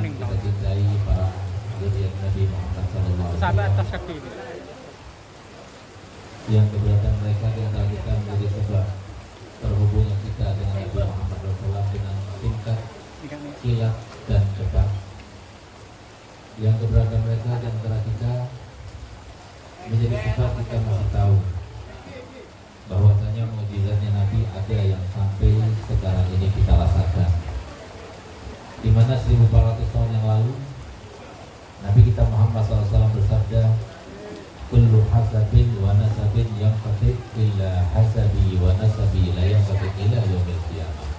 kita cintai para zuriat Nabi Muhammad sallallahu alaihi Sahabat wasallam. atas kaki ini. Yang keberadaan mereka di antara kita menjadi sebab terhubungnya kita dengan Nabi Muhammad SAW dengan tingkat, kilat, dan cepat. Yang keberadaan mereka di antara kita menjadi sebab kita masih tahu bahwasanya mukjizatnya Nabi ada yang sampai sekarang ini kita rasakan. Di mana 1400 tahun yang lalu Nabi kita Muhammad SAW bersabda, kullu hasabin wa nasabin yanqati illa hasabi wa nasabi la yanqati illa yaumil qiyamah.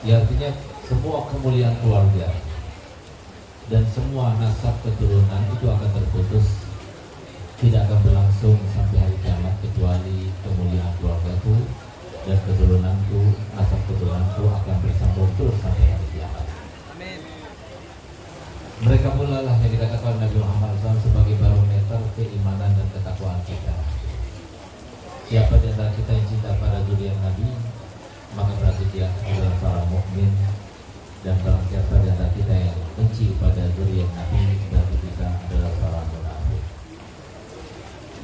Ya, artinya semua kemuliaan keluarga dan semua nasab keturunan itu akan terputus, tidak akan berlangsung sampai hari kiamat, kecuali kemuliaan keluargaku dan keturunanku, nasab keturunanku akan bersambung terus sampai hari kiamat. Amin. Mereka pula lah yang dikatakan Nabi Muhammad SAW sebagai barometer keimanan dan ketakwaan kita. Siapa di antara kita yang cinta pada zuriat Nabi, maka berarti dia adalah seorang mukmin. Dan barang siapa di antara kita yang benci pada zuriat Nabi, berarti kita adalah seorang munafik.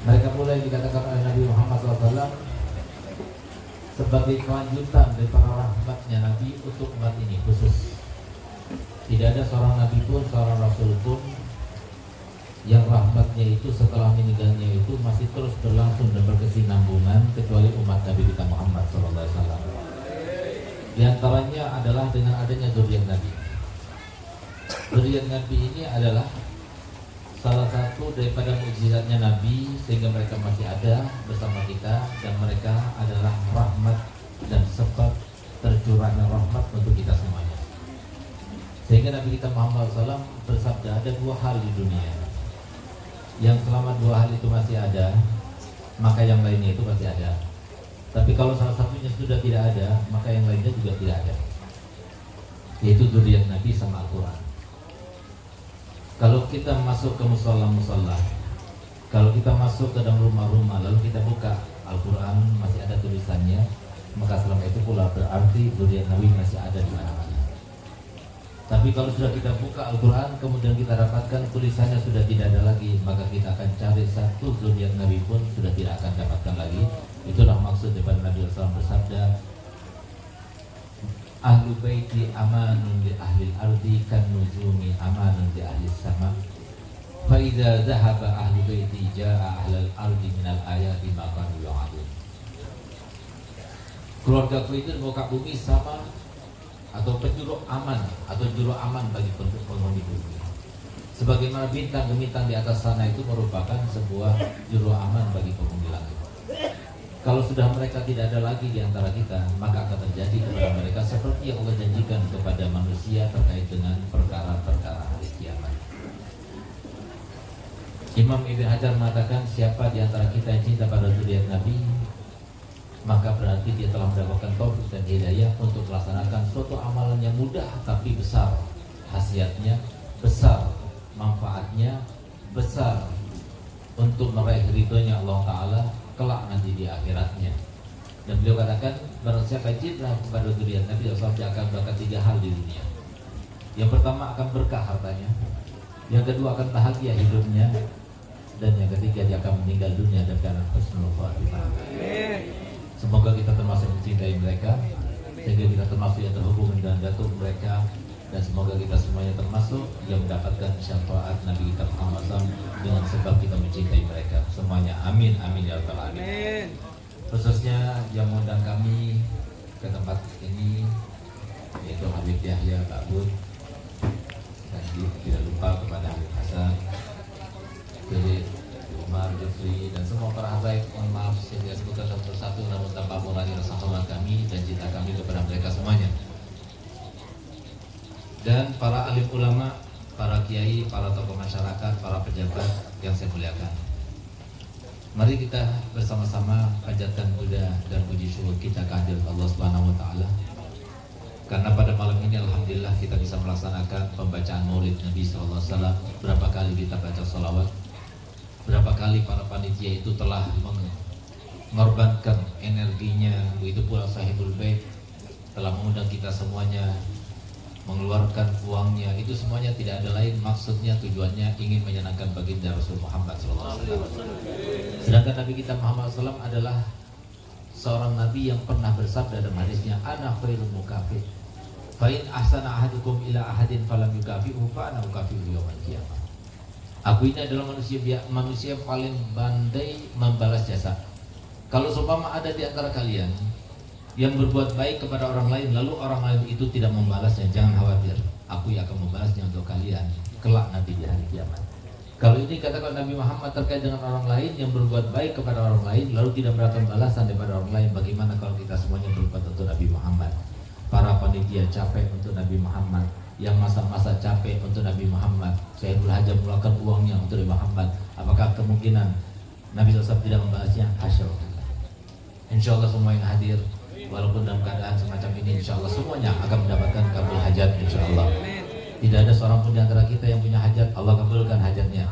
Mereka pula yang dikatakan oleh Nabi Muhammad SAW sebagai kelanjutan dari para rahmatnya Nabi untuk umat ini khusus. Tidak ada seorang Nabi pun, seorang Rasul pun yang rahmatnya itu setelah meninggalnya itu masih terus berlangsung dan berkesinambungan kecuali umat Nabi kita Muhammad SAW. Di antaranya adalah dengan adanya zuriat Nabi. Zuriat Nabi ini adalah salah satu daripada mukjizatnya Nabi sehingga mereka masih ada bersama kita, dan mereka adalah rahmat dan sebab tercurahnya rahmat untuk kita semuanya. Sehingga Nabi kita Muhammad SAW bersabda, ada dua hal di dunia yang selama dua hal itu masih ada, maka yang lainnya itu masih ada. Tapi kalau salah satunya sudah tidak ada, maka yang lainnya juga tidak ada, yaitu zuriat Nabi sama Al-Quran. Kalau kita masuk ke musola-musola, kalau kita masuk ke dalam rumah-rumah, lalu kita buka Al-Quran, masih ada tulisannya, maka selama itu pula berarti zuriat Nabi masih ada di mana-mana. Tapi kalau sudah kita buka Al-Quran, kemudian kita dapatkan tulisannya sudah tidak ada lagi, maka kita akan cari satu zuriat Nabi pun sudah tidak akan dapatkan lagi. Itulah maksud daripada Nabi SAW bersabda, ahlu baiti amanun li ahli al-ardi kan nujumi amanun li ahli sama. Fa idza dhahaba ahlu baiti jaa ahli al-ardi minal ayati ma kanu yu'adun. Keluargaku itu di muka bumi sama atau penjuru aman atau juru aman bagi penghuni bumi. Sebagaimana bintang gemintang di atas sana itu merupakan sebuah juru aman bagi penghuni langit. Kalau sudah mereka tidak ada lagi di antara kita, maka akan terjadi kepada mereka seperti yang Allah janjikan kepada manusia terkait dengan perkara-perkara hari kiamat. Imam Ibn Hajar mengatakan, siapa di antara kita yang cinta pada zuriat Nabi, maka berarti dia telah mendapatkan taufik dan hidayah untuk melaksanakan suatu amalan yang mudah tapi besar khasiatnya, besar manfaatnya, besar untuk meraih ridhonya Allah Ta'ala kelak nanti di akhiratnya. Dan beliau katakan, barang siapa cinta kepada zuriat Nabi SAW, dia akan mendapatkan tiga hal di dunia. Yang pertama akan berkah hartanya, yang kedua akan bahagia hidupnya, dan yang ketiga dia akan meninggal dunia dengan husnul khatimah. Semoga kita termasuk mencintai mereka, sehingga kita termasuk yang terhubung dengan datuk mereka, dan semoga kita semuanya termasuk yang mendapatkan syafaat Nabi kita Muhammad SAW dengan sebab kita mencintai mereka semuanya. Amin, amin ya rabbal alamin. Khususnya yang mengundang kami ke tempat ini yaitu Habib Yahya Ta'bud, dan tidak lupa kepada Habib Hasan, Jadi Umar, Jufri, dan semua para habaib. Mohon maaf saya tidak sebutkan satu persatu, namun tanpa mengurangi rasa hormat kami dan cinta kami kepada mereka semuanya. Dan para alim ulama, para kiai, para tokoh masyarakat, para pejabat yang saya muliakan, mari kita bersama-sama panjatkan puja dan puji syukur kita kehadirat Allah Subhanahu wa Ta'ala. Karena pada malam ini alhamdulillah kita bisa melaksanakan pembacaan Maulid Nabi SAW. Berapa kali kita baca sholawat, berapa kali para panitia itu telah mengorbankan energinya. Begitu pula Sahibul Bait telah mengundang kita semuanya mengeluarkan uangnya, itu semuanya tidak ada lain maksudnya, tujuannya ingin menyenangkan baginda Rasul Muhammad SAW. Sedangkan Nabi kita Muhammad SAW adalah seorang Nabi yang pernah bersabda dalam hadisnya, ana khairul mukafi, fa in ahsana ahadukum ila ahadin falam yukafi'u fa ana ukafi'u yawmal qiyamah. Aku ini adalah manusia paling pandai membalas jasa. Kalau seumpama ada di antara kalian yang berbuat baik kepada orang lain, lalu orang lain itu tidak membalasnya, jangan khawatir, aku yang akan membalasnya untuk kalian kelak nanti di hari kiamat. Kalau ini katakan Nabi Muhammad terkait dengan orang lain yang berbuat baik kepada orang lain lalu tidak mendapatkan balasan daripada orang lain, bagaimana kalau kita semuanya berbuat untuk Nabi Muhammad? Para panitia capek untuk Nabi Muhammad, yang masa-masa capek untuk Nabi Muhammad, Sayyidul Haja mengeluarkan uangnya untuk Nabi Muhammad, apakah kemungkinan Nabi SAW tidak membalasnya? Hasya. Insya Allah semua yang hadir walaupun dalam keadaan semacam ini, insya Allah semuanya akan mendapatkan kabul hajat, insya Allah. Tidak ada seorang pun di antara kita yang punya hajat, Allah kabulkan hajatnya.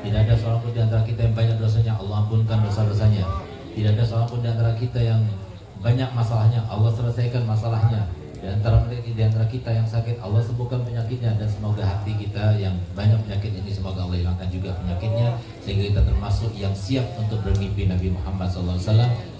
Tidak ada seorang pun di antara kita yang banyak dosanya, Allah ampunkan dosa-dosanya. Tidak ada seorang pun di antara kita yang banyak masalahnya, Allah selesaikan masalahnya. Di antara kita yang sakit, Allah sembuhkan penyakitnya. Dan semoga hati kita yang banyak penyakit ini, semoga Allah hilangkan juga penyakitnya, sehingga kita termasuk yang siap untuk bermimpi Nabi Muhammad SAW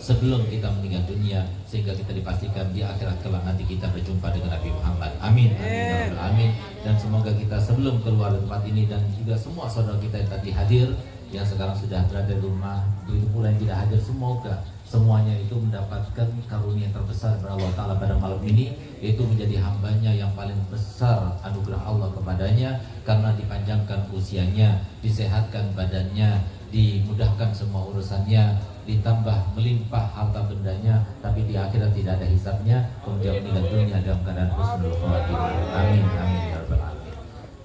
sebelum kita meninggal dunia, sehingga kita dipastikan di akhirat kelak nanti kita berjumpa dengan Nabi Muhammad. Amin, amin, amin. Dan semoga kita sebelum keluar dari tempat ini, dan juga semua saudara kita yang tadi hadir, yang sekarang sudah berada di rumah, begitu pula yang tidak hadir, semoga semuanya itu mendapatkan karunia terbesar dari Allah Ta'ala pada malam ini, yaitu menjadi hambanya yang paling besar anugerah Allah kepadanya, karena dipanjangkan usianya, disehatkan badannya, dimudahkan semua urusannya, ditambah melimpah harta bendanya, tapi di akhirat tidak ada hisabnya, kemudian meninggal dunia dalam keadaan husnul khatimah. Amin, amin ya rabbal alamin.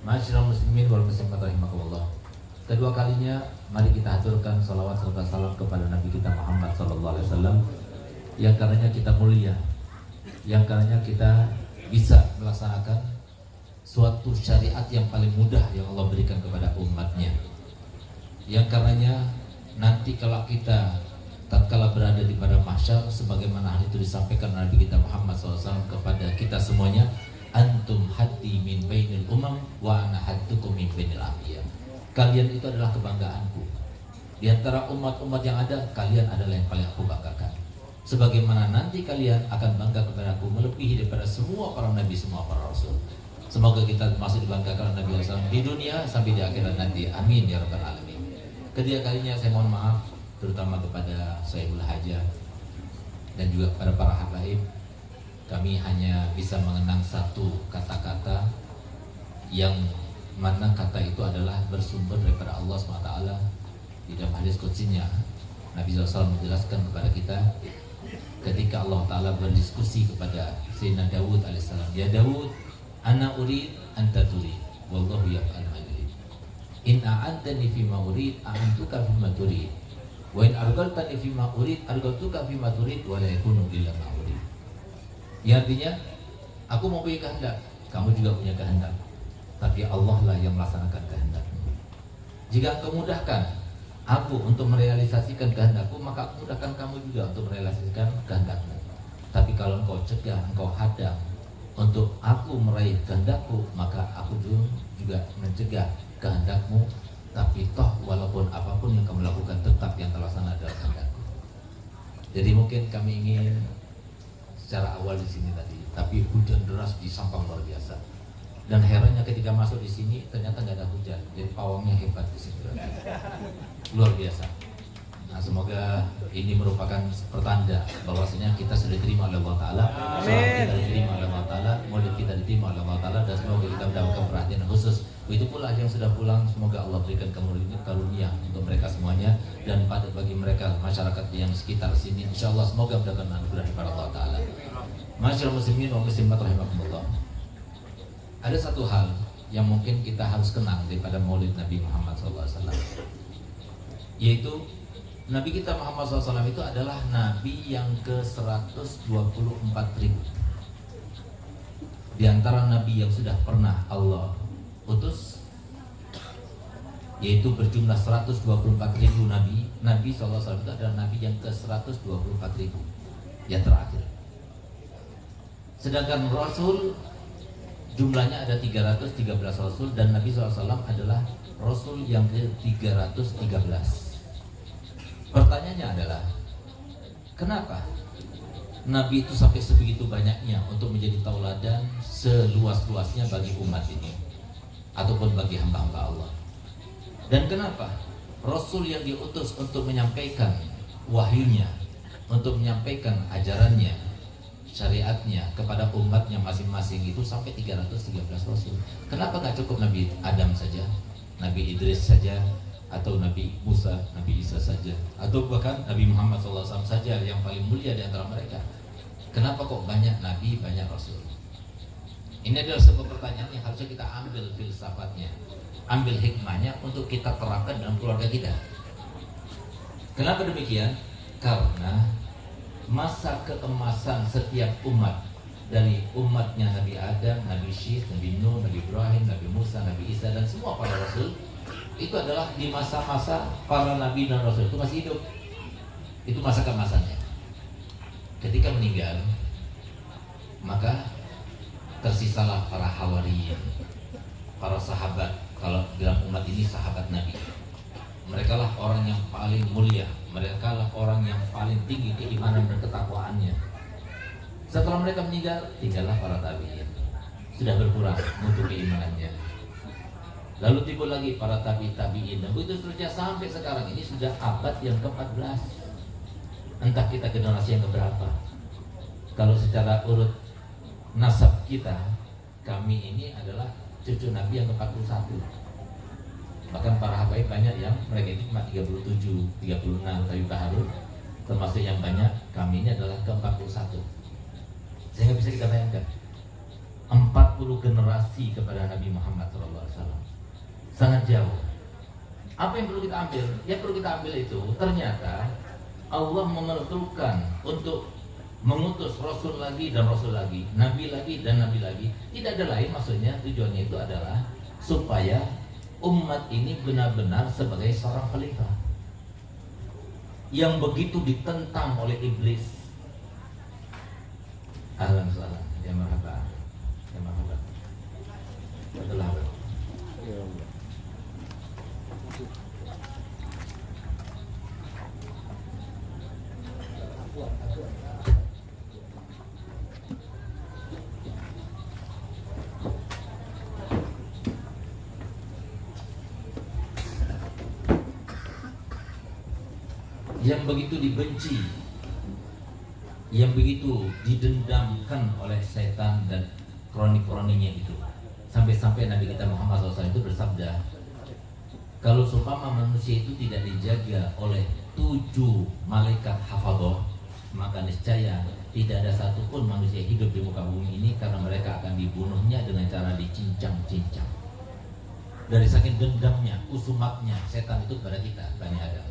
Ma'asyiral muslimin wal muslimat rahimakumullah. Kedua kalinya, mari kita haturkan salawat serta salam kepada Nabi kita Muhammad SAW, yang karenanya kita mulia, yang karenanya kita bisa melaksanakan suatu syariat yang paling mudah yang Allah berikan kepada umatnya, yang karenanya nanti kalau kita tatkala berada di pada mahsyar, sebagaimana hal itu disampaikan Nabi kita Muhammad SAW kepada kita semuanya, antum hati min bainil umam wa ana haddukum min bainil anbiya. Kalian itu adalah kebanggaanku. Di antara umat-umat yang ada, kalian adalah yang paling aku banggakan. Sebagaimana nanti kalian akan bangga kepada aku melebihi daripada semua para nabi, semua para rasul. Semoga kita masih dibanggakan Nabi SAW di dunia sampai di akhirat nanti. Amin ya rabbal alamin. Ketiga kalinya saya mohon maaf, terutama kepada Sayyidul Haja dan juga kepada para habaib. Kami hanya bisa mengenang satu kata-kata yang mana kata itu adalah bersumber daripada Allah SWT. Di dalam hadis qudsinya Nabi SAW menjelaskan kepada kita ketika Allah Ta'ala berdiskusi kepada Sayyidina Dawud AS, ya Dawud, ana urid anta turid wallahu yaf'al ma yurid, in a'antani fima urid a'antuka fima turid, wa in argaltani fima urid argaltuka fima turid, wa la yakunu illa ma urid. Ya, artinya aku mau punya kehendak, kamu juga punya kehendak, tapi Allah lah yang melaksanakan kehendakmu. Jika engkau mudahkan aku untuk merealisasikan kehendakku, maka aku mudahkan kamu juga untuk merealisasikan kehendakmu. Tapi kalau engkau cegah, engkau hadang untuk aku meraih kehendakku, maka aku juga mencegah kehendakmu. Tapi toh walaupun apapun yang kamu lakukan, tetap yang terlaksana adalah kehendakku. Jadi mungkin kami ingin secara awal di sini tadi, tapi hujan deras di Sampang luar biasa. Dan herannya ketika masuk di sini ternyata nggak ada hujan, jadi pawangnya hebat di sini, luar biasa. Nah, semoga ini merupakan pertanda bahwasanya kita sudah diterima oleh Allah Taala, sholat kita diterima oleh Allah Taala, maulid kita diterima oleh Allah Taala, dan semoga kita mendapatkan perhatian khusus. Begitu pula yang sudah pulang, semoga Allah berikan karunia untuk mereka semuanya, dan pada bagi mereka masyarakat yang sekitar sini, insya Allah semoga mendapatkan anugerah daripada Allah Taala. Masyaallah muslimin wa muslimat rahimakumullah. Ada satu hal yang mungkin kita harus kenang daripada maulid Nabi Muhammad SAW, yaitu Nabi kita Muhammad SAW itu adalah Nabi yang ke-124.000 di antara Nabi yang sudah pernah Allah utus, yaitu berjumlah 124.000 Nabi. Nabi SAW itu adalah Nabi yang ke-124.000 yang terakhir. Sedangkan Rasul Jumlahnya ada 313 Rasul dan Nabi SAW adalah Rasul yang ke-313. Pertanyaannya adalah, kenapa Nabi itu sampai sebegitu banyaknya untuk menjadi tauladan seluas-luasnya bagi umat ini ataupun bagi hamba-hamba Allah? Dan kenapa Rasul yang diutus untuk menyampaikan wahyunya, untuk menyampaikan ajarannya, syariatnya kepada umatnya masing-masing itu sampai 313 Rasul? Kenapa nggak cukup Nabi Adam saja, Nabi Idris saja, atau Nabi Musa, Nabi Isa saja, atau bahkan Nabi Muhammad SAW saja yang paling mulia di antara mereka? Kenapa kok banyak Nabi, banyak Rasul? Ini adalah sebuah pertanyaan yang harusnya kita ambil filsafatnya, ambil hikmahnya untuk kita terapkan dalam keluarga kita. Kenapa demikian? Karena masa keemasan setiap umat, dari umatnya Nabi Adam, Nabi Syekh, Nabi Nuh, Nabi Ibrahim, Nabi Musa, Nabi Isa, dan semua para Rasul, itu adalah di masa-masa para Nabi dan Rasul itu masih hidup. Itu masa keemasannya. Ketika meninggal, maka tersisalah para hawariyin, para sahabat. Kalau dalam umat ini sahabat Nabi, mereka lah orang yang paling mulia, mereka lah orang yang paling tinggi keimanan dan ketakwaannya. Setelah mereka meninggal, tinggallah para tabi'in, sudah berkurang mutu keimanannya. Lalu timbul lagi para tabi'in, dan begitu seterusnya sampai sekarang ini sudah abad yang ke-14. Entah kita generasi yang keberapa. Kalau secara urut nasab kita, kami ini adalah cucu Nabi yang ke-41. Bahkan para habaib banyak yang mereka itu cuma 37, 36, tapi Harun termasuk yang banyak, kami ini adalah ke-41. Sehingga bisa kita bayangkan 40 generasi kepada Nabi Muhammad SAW. Sangat jauh. Apa yang perlu kita ambil? Yang perlu kita ambil itu, ternyata Allah memerlukan untuk mengutus Rasul lagi dan Rasul lagi, Nabi lagi dan Nabi lagi. Tidak ada lain, maksudnya tujuannya itu adalah supaya umat ini benar-benar sebagai seorang khalifah yang begitu ditentang oleh iblis. Ahlan salam, ya marhaba, ya marhaba. Betul apa? Yang begitu dibenci, yang begitu didendamkan oleh setan dan kroni-kroninya itu, sampai-sampai Nabi kita Muhammad SAW itu bersabda, kalau seumpama manusia itu tidak dijaga oleh 7 malaikat hafadhah, maka niscaya tidak ada satupun manusia hidup di muka bumi ini, karena mereka akan dibunuhnya dengan cara dicincang-cincang. Dari saking dendamnya, usumatnya setan itu kepada kita, Bani Adam.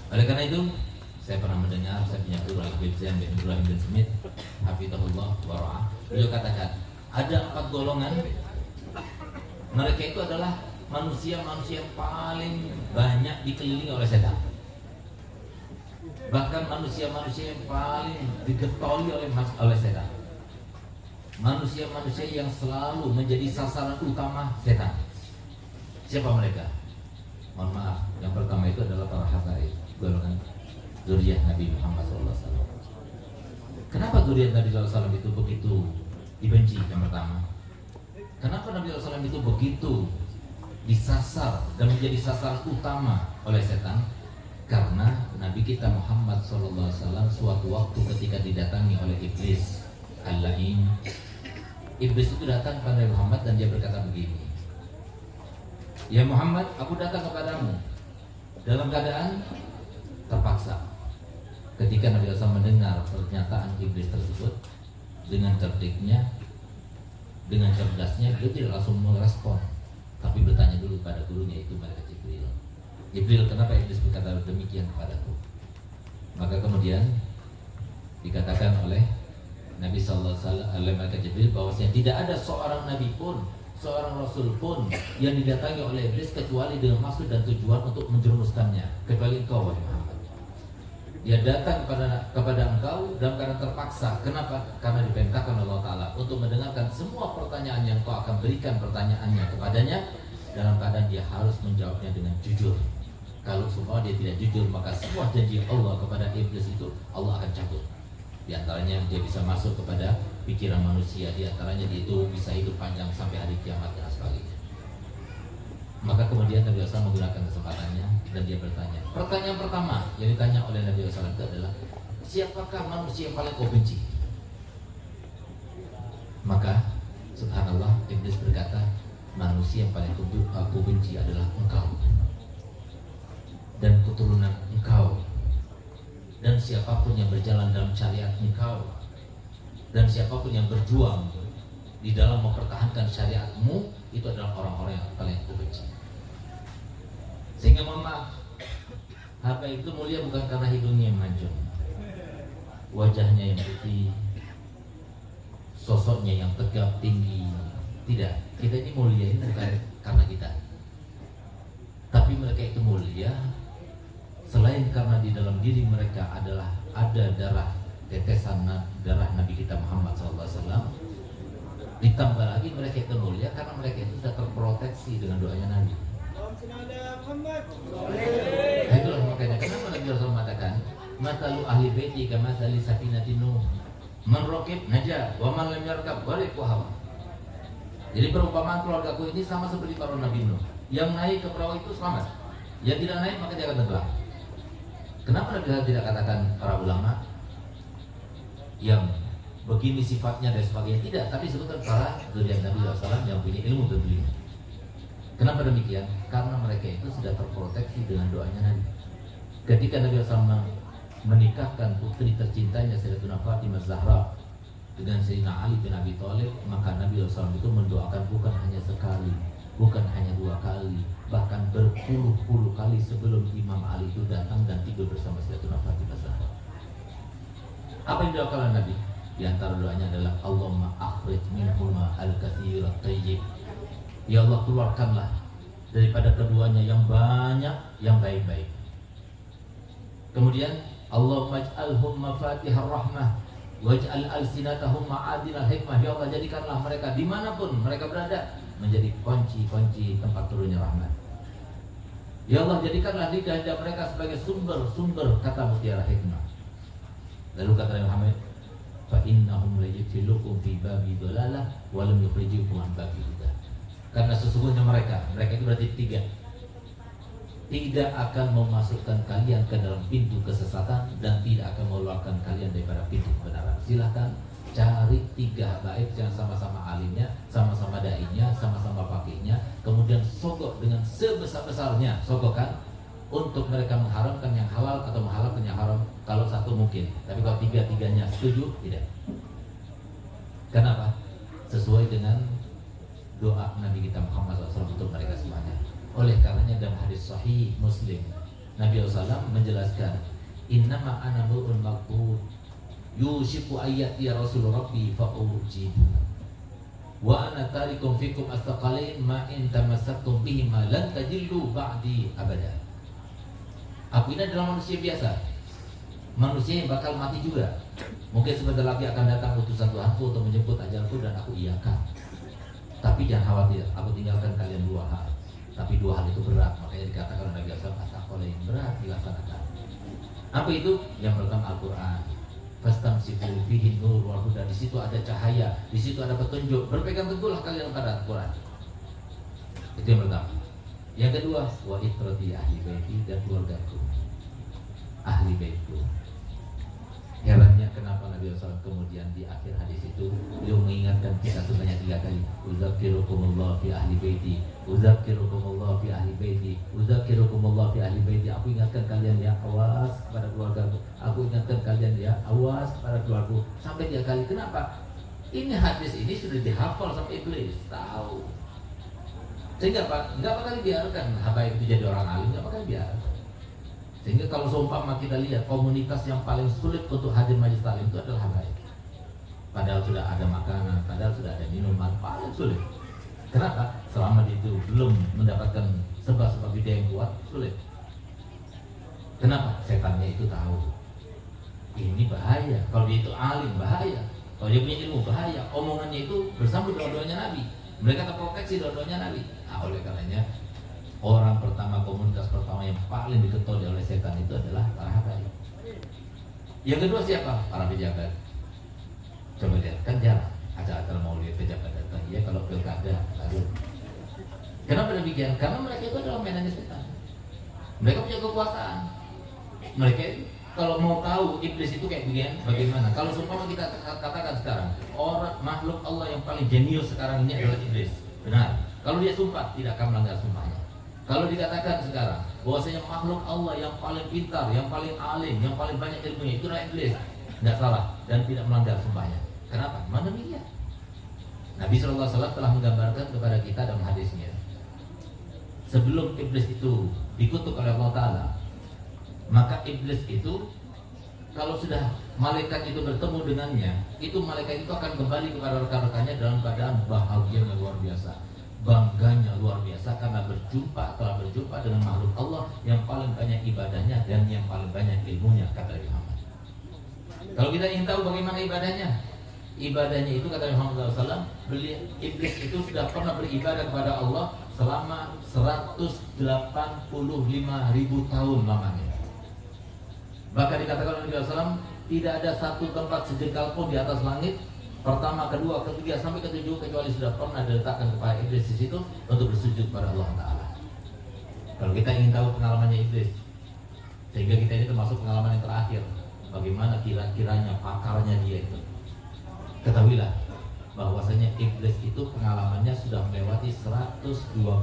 Oleh karena itu, saya pernah mendengar, saya punya guru Al-Habib Zain bin Ibrahim bin Smith, hafizahullah wa ra'ah. Beliau katakan, ada 4 golongan. Mereka itu adalah manusia-manusia yang paling banyak dikelilingi oleh setan. Bahkan manusia-manusia yang paling digetoli oleh setan. Manusia-manusia yang selalu menjadi sasaran utama setan. Siapa mereka? Mohon maaf, yang pertama itu adalah para habaib, golongan zuriyah Nabi Muhammad SAW. Kenapa zuriyah Nabi SAW itu begitu dibenci? Yang pertama, kenapa Nabi SAW itu begitu disasar dan menjadi sasaran utama oleh setan? Karena Nabi kita Muhammad SAW suatu waktu ketika didatangi oleh iblis al-la'in, iblis itu datang kepada Muhammad dan dia berkata begini, ya Muhammad, aku datang kepadamu dalam keadaan terpaksa. Ketika Nabi SAW mendengar pernyataan iblis tersebut, dengan cerdiknya, dengan cerdasnya, dia tidak langsung merespon, tapi bertanya dulu pada gurunya, itu malaikat Jibril. Jibril, kenapa iblis berkata demikian kepadaku? Maka kemudian dikatakan oleh Nabi SAW, oleh malaikat Jibril, bahwasanya tidak ada seorang nabi pun, seorang rasul pun yang didatangi oleh iblis kecuali dengan maksud dan tujuan untuk menjerumuskannya, kecuali engkau wahai Muhammad. Dia datang kepada engkau dalam keadaan terpaksa. Kenapa? Karena diperintahkan Allah Ta'ala untuk mendengarkan semua pertanyaan yang kau akan berikan pertanyaannya kepadanya, dalam keadaan dia harus menjawabnya dengan jujur. Kalau semua dia tidak jujur, maka semua janji Allah kepada iblis itu Allah akan cabut. Di antaranya dia bisa masuk kepada pikiran manusia, di antaranya dia itu bisa hidup panjang sampai hari kiamat dan sebagainya. Maka kemudian Nabi SAW menggunakan kesempatannya dan dia bertanya. Pertanyaan pertama yang ditanya oleh Nabi SAW itu adalah, siapakah manusia yang paling kau benci? Maka subhanallah, iblis berkata, manusia yang paling aku benci adalah engkau dan keturunan engkau, dan siapapun yang berjalan dalam syariat engkau, dan siapapun yang berjuang di dalam mempertahankan syariatmu, itu adalah orang-orang yang paling aku benci. Sehingga mohon maaf, hamba itu mulia bukan karena hidungnya yang mancung, wajahnya yang putih, sosoknya yang tegap tinggi. Tidak, kita ini mulia ini bukan karena kita, tapi mereka itu mulia selain karena di dalam diri mereka ada darah tetesan darah Nabi kita Muhammad SAW. Ditambah lagi mereka itu mulia karena mereka itu sudah terproteksi dengan doanya Nabi. Nah, itulah makanya kenapa Nabi SAW mengatakan, "Mathalu ahli baiti kamathali safinatin Nuh, man raqib naja wa man lam yarkab gharqa hawa." Jadi perumpamaan keluargaku ini sama seperti para Nabi Nuh. Yang naik ke perahu itu selamat, yang tidak naik maka dia akan tenggelam. Kenapa Nabi SAW tidak katakan para ulama yang begini sifatnya dan sebagainya? Tidak, tapi sebutkan para zuriat Nabi SAW yang punya ilmu tentunya. Kenapa demikian? Karena mereka itu sudah terproteksi dengan doanya Nabi. Ketika Nabi SAW menikahkan putri tercintanya Sayyidatuna Fatimah Zahra dengan Sayyidina Ali bin Abi Thalib, maka Nabi SAW itu mendoakan bukan hanya sekali, bukan hanya 2 kali, bahkan berpuluh-puluh kali sebelum Imam Ali itu datang dan tidur bersama Sayyidatuna Fatimah Zahra. Apa yang didoakan Nabi? Di antara doanya adalah Allahumma akhrij minhuma al-katsir at-tayyib. Ya Allah, keluarkanlah daripada keduanya yang banyak yang baik-baik. Kemudian Allahumma ij'alhum mafatihar rahmah waj'al alsinatahum ma'adinal hikmah. Ya Allah, jadikanlah mereka dimanapun mereka berada menjadi kunci-kunci tempat turunnya rahmat. Ya Allah, jadikanlah lidah mereka sebagai sumber-sumber kata mutiara hikmah. Lalu kata Nabi Muhammad, fa innahum la yutilukum fi babi dalalah wa lam yukhrijukum an babi huda. Karena sesungguhnya mereka itu berarti 3, tidak akan memasukkan kalian ke dalam pintu kesesatan dan tidak akan mengeluarkan kalian daripada pintu kebenaran. Silahkan cari 3 baik yang sama-sama alimnya, sama-sama dainya, sama-sama fakihnya, kemudian sogok dengan sebesar-besarnya, sogokan untuk mereka mengharamkan yang halal atau menghalalkan yang haram. Kalau satu mungkin, tapi kalau 3-tiganya setuju, tidak. Kenapa? Sesuai dengan doa Nabi kita Muhammad SAW untuk mereka semuanya. Oleh karenanya dalam hadis sahih Muslim, Nabi SAW menjelaskan, innama ana mur'un maqbud yushiku ayati ya Rasul Rabbi fa'ujibu wa ana tarikum fikum astaqalain ma in tamassaktum bihima lan tajillu ba'di abada. Aku ini adalah manusia biasa, manusia yang bakal mati juga. Mungkin sebentar lagi akan datang utusan Tuhanku untuk menjemput ajalku dan aku iyakan. Tapi jangan khawatir, aku tinggalkan kalian 2 hal. Tapi 2 hal itu berat, makanya dikatakan oleh Nabi SAW astaqalain, berat dilaksanakan. Apa itu? Yang pertama Al-Quran. Fastamsiku fihi nur wal huda. Di situ ada cahaya, di situ ada petunjuk. Berpegang teguhlah kalian pada Al-Quran. Itu yang pertama. Yang kedua, wa itrati ahli baiti, dan keluargaku, ahli baitku. Herannya kenapa Nabi SAW kemudian di akhir hadis itu beliau mengingatkan kita sebanyak 3 kali. Uzakirukumullah fi ahli baiti, uzakirukumullah fi ahli baiti, uzakirukumullah fi ahli baiti. Aku ingatkan kalian ya, awas kepada keluargaku. Aku ingatkan kalian ya, awas kepada keluargaku. Sampai 3 kali. Kenapa? Ini hadis ini sudah dihafal sama iblis, tahu. Sehingga Pak, nggak bakal dibiarkan habaib itu jadi orang alim, nggak bakal dibiarkan. Sehingga kalau seumpama kita lihat komunitas yang paling sulit untuk hadir majelis taklim itu adalah habaib. Padahal sudah ada makanan, padahal sudah ada minuman, paling sulit. Kenapa? Selama itu belum mendapatkan sebab-sebab ide yang kuat, sulit. Kenapa? Setannya itu tahu Ini bahaya. Kalau dia itu alim, bahaya. Kalau dia punya ilmu, bahaya. Omongannya itu bersambut doa-doanya Nabi. Mereka terproteksi doa-doanya Nabi. Nah, oleh karenanya orang pertama, komunitas pertama yang paling diketahui oleh setan itu adalah para habaib. Yang kedua siapa? Para pejabat. Coba lihat, kan jarang acara-acara maulid pejabat datang. Ya kalau pilkada, aduh. Kenapa demikian? Karena mereka itu adalah mainannya setan. Mereka punya kekuasaan. Mereka itu, kalau mau tahu iblis itu kayak begini, bagaimana? Kalau seumpama kita katakan sekarang, orang makhluk Allah yang paling jenius sekarang ini adalah iblis. Benar. Kalau dia sumpah, tidak akan melanggar sumpahnya. Kalau dikatakan sekarang bahwasanya makhluk Allah yang paling pintar, yang paling alim, yang paling banyak ilmunya itu adalah iblis, tidak salah dan tidak melanggar sumpahnya. Kenapa? Mana demikian? Nabi SAW telah menggambarkan kepada kita dalam hadisnya, sebelum iblis itu dikutuk oleh Allah Ta'ala, maka iblis itu kalau sudah malaikat itu bertemu dengannya, itu malaikat itu akan kembali kepada rekan-rekannya dalam keadaan bahagia yang luar biasa, bangganya luar biasa karena telah berjumpa dengan makhluk Allah yang paling banyak ibadahnya dan yang paling banyak ilmunya, kata Muhammad. Kalau kita ingin tahu bagaimana ibadahnya itu kata Muhammad SAW, iblis itu sudah pernah beribadah kepada Allah selama 185.000 tahun lamanya. Bahkan dikatakan oleh Nabi SAW, tidak ada satu tempat sejengkal pun di atas langit, pertama, kedua, ketiga, sampai ketujuh, kecuali sudah pernah diletakkan kepada iblis di situ untuk bersujud kepada Allah Ta'ala. Kalau kita ingin tahu pengalamannya iblis, sehingga kita ini termasuk pengalaman yang terakhir, bagaimana kira-kiranya pakarnya dia itu, ketahuilah bahwasanya iblis itu pengalamannya sudah melewati 124.000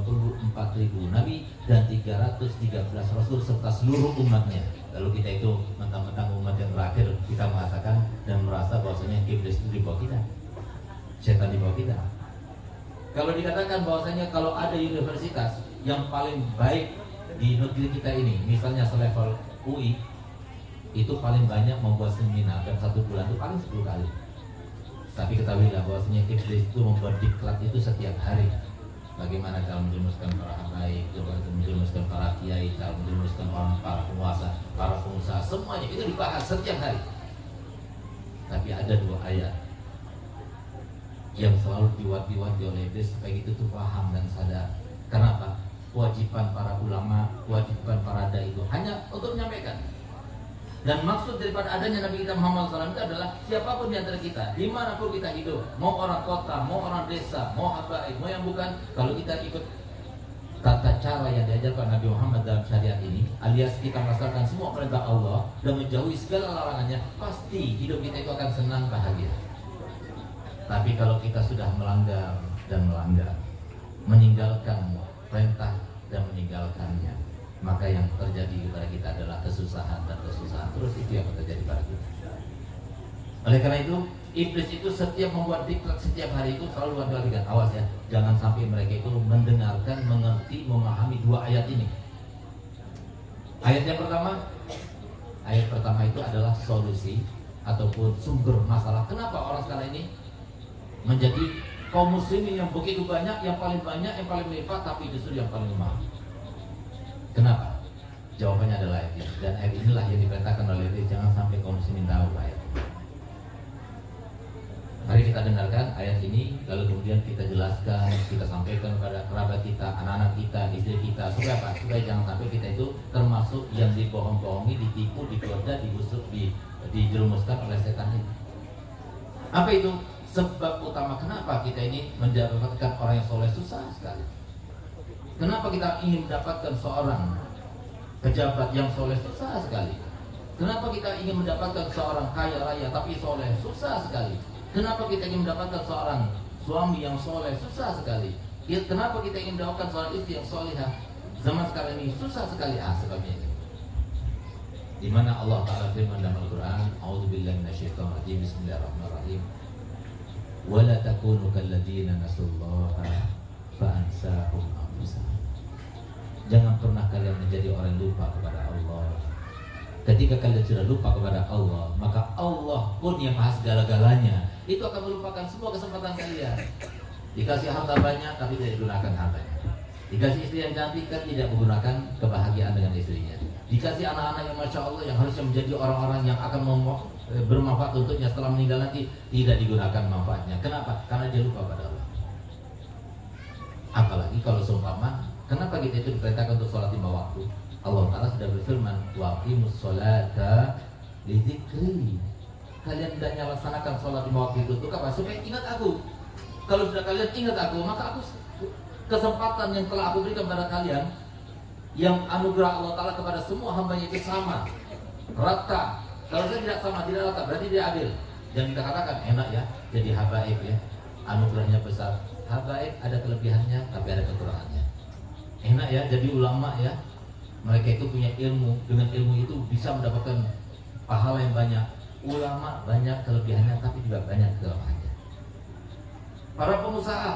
nabi dan 313 rasul serta seluruh umatnya. Lalu kita itu mentang-mentang umat yang terakhir, kita mengatakan dan merasa bahwasanya iblis itu di bawah kita, setan di bawah kita. Kalau dikatakan bahwasanya kalau ada universitas yang paling baik di negeri kita ini, misalnya selevel UI, itu paling banyak membuat seminar dan 1 bulan itu paling 10 kali. Tapi ketahuilah bahwasanya iblis itu membuat diklat itu setiap hari. Bagaimana cara menjerumuskan para habaib, cara menjerumuskan para kiai, cara menjerumuskan orang, para penguasa, para pengusaha, semuanya itu dibahas setiap hari. Tapi ada 2 ayat yang selalu diwati-wati oleh iblis supaya itu tuh paham dan sadar. Kenapa? Kewajiban para ulama, kewajiban para dai itu hanya untuk menyampaikan. Dan maksud daripada adanya Nabi kita Muhammad SAW itu adalah siapapun di antara kita, dimanapun kita hidup, mau orang kota, mau orang desa, mau habaib, mau yang bukan, kalau kita ikut tata cara yang diajarkan Nabi Muhammad dalam syariat ini, alias kita melaksanakan semua perintah Allah dan menjauhi segala larangannya, pasti hidup kita itu akan senang, bahagia. Tapi kalau kita sudah melanggar dan melanggar, meninggalkan perintah dan meninggalkannya, maka yang terjadi kepada kita adalah kesusahan dan kesusahan terus, itu yang terjadi pada kita. Oleh karena itu, iblis itu setiap membuat diklat setiap hari itu selalu wanti-wantikan, awas ya, jangan sampai mereka itu mendengarkan, mengerti, memahami 2 ayat ini. Ayat yang pertama itu adalah solusi ataupun sumber masalah. Kenapa orang sekarang ini menjadi kaum muslimin yang begitu banyak, yang paling banyak, yang paling melimpah, tapi justru yang paling lemah? Kenapa? Jawabannya adalah ayat ini. Dan ayat inilah yang diperintahkan oleh Allah, jangan sampai kaum muslimin tahu ayat ini. Mari kita dengarkan ayat ini, lalu kemudian kita jelaskan, kita sampaikan kepada kerabat kita, anak-anak kita, istri kita, supaya apa? Supaya jangan sampai kita itu termasuk yang dibohong-bohongi, ditipu, digoda, dibusuk, dijerumuskan oleh setan ini. Apa itu? Sebab utama kenapa kita ini mendapatkan orang yang soleh susah sekali. Kenapa kita ingin mendapatkan seorang pejabat yang soleh? Susah sekali. Kenapa kita ingin mendapatkan seorang kaya raya tapi soleh? Susah sekali. Kenapa kita ingin mendapatkan seorang suami yang soleh? Susah sekali. Kenapa kita ingin mendapatkan seorang istri yang solehah? Zaman sekarang ini susah sekali. Sebabnya itu. Di mana Allah Ta'ala firman dalam Al-Quran, A'udzubillahi minasyaitonir rajim, Bismillahirrahmanirrahim. Wala takunu kalladzina nasullaha fa'ansahum anfusahum. Jangan pernah kalian menjadi orang yang lupa kepada Allah. Ketika kalian sudah lupa kepada Allah, maka Allah pun yang maha segala-galanya itu akan melupakan semua kesempatan kalian. Dikasih harta banyak tapi tidak digunakan hartanya. Dikasih istri yang cantik kan tidak menggunakan kebahagiaan dengan istrinya. dikasih anak-anak yang Masya Allah, yang harusnya menjadi orang-orang yang akan bermanfaat untuknya setelah meninggal nanti, tidak digunakan manfaatnya. Kenapa? Karena dia lupa pada Allah. Apalagi kalau seumpama, kenapa kita itu diperintahkan untuk sholat lima waktu? Allah Ta'ala sudah berfirman, waqimus sholata lidzikri. Kalian hendaknya laksanakan sholat lima waktu itu untuk apa? Supaya ingat aku. Kalau sudah kalian ingat aku, maka aku kesempatan yang telah aku berikan pada kalian, yang anugerah Allah Ta'ala kepada semua hambanya itu sama, rata. Kalau saya tidak sama, tidak rata, berarti dia adil. Yang kita katakan enak ya, jadi habaib ya, anugerahnya besar. Habaib ada kelebihannya, tapi ada kekurangannya. Enak ya, jadi ulama ya, mereka itu punya ilmu, dengan ilmu itu bisa mendapatkan pahala yang banyak. Ulama banyak kelebihannya, tapi juga banyak kekurangannya. Para pengusaha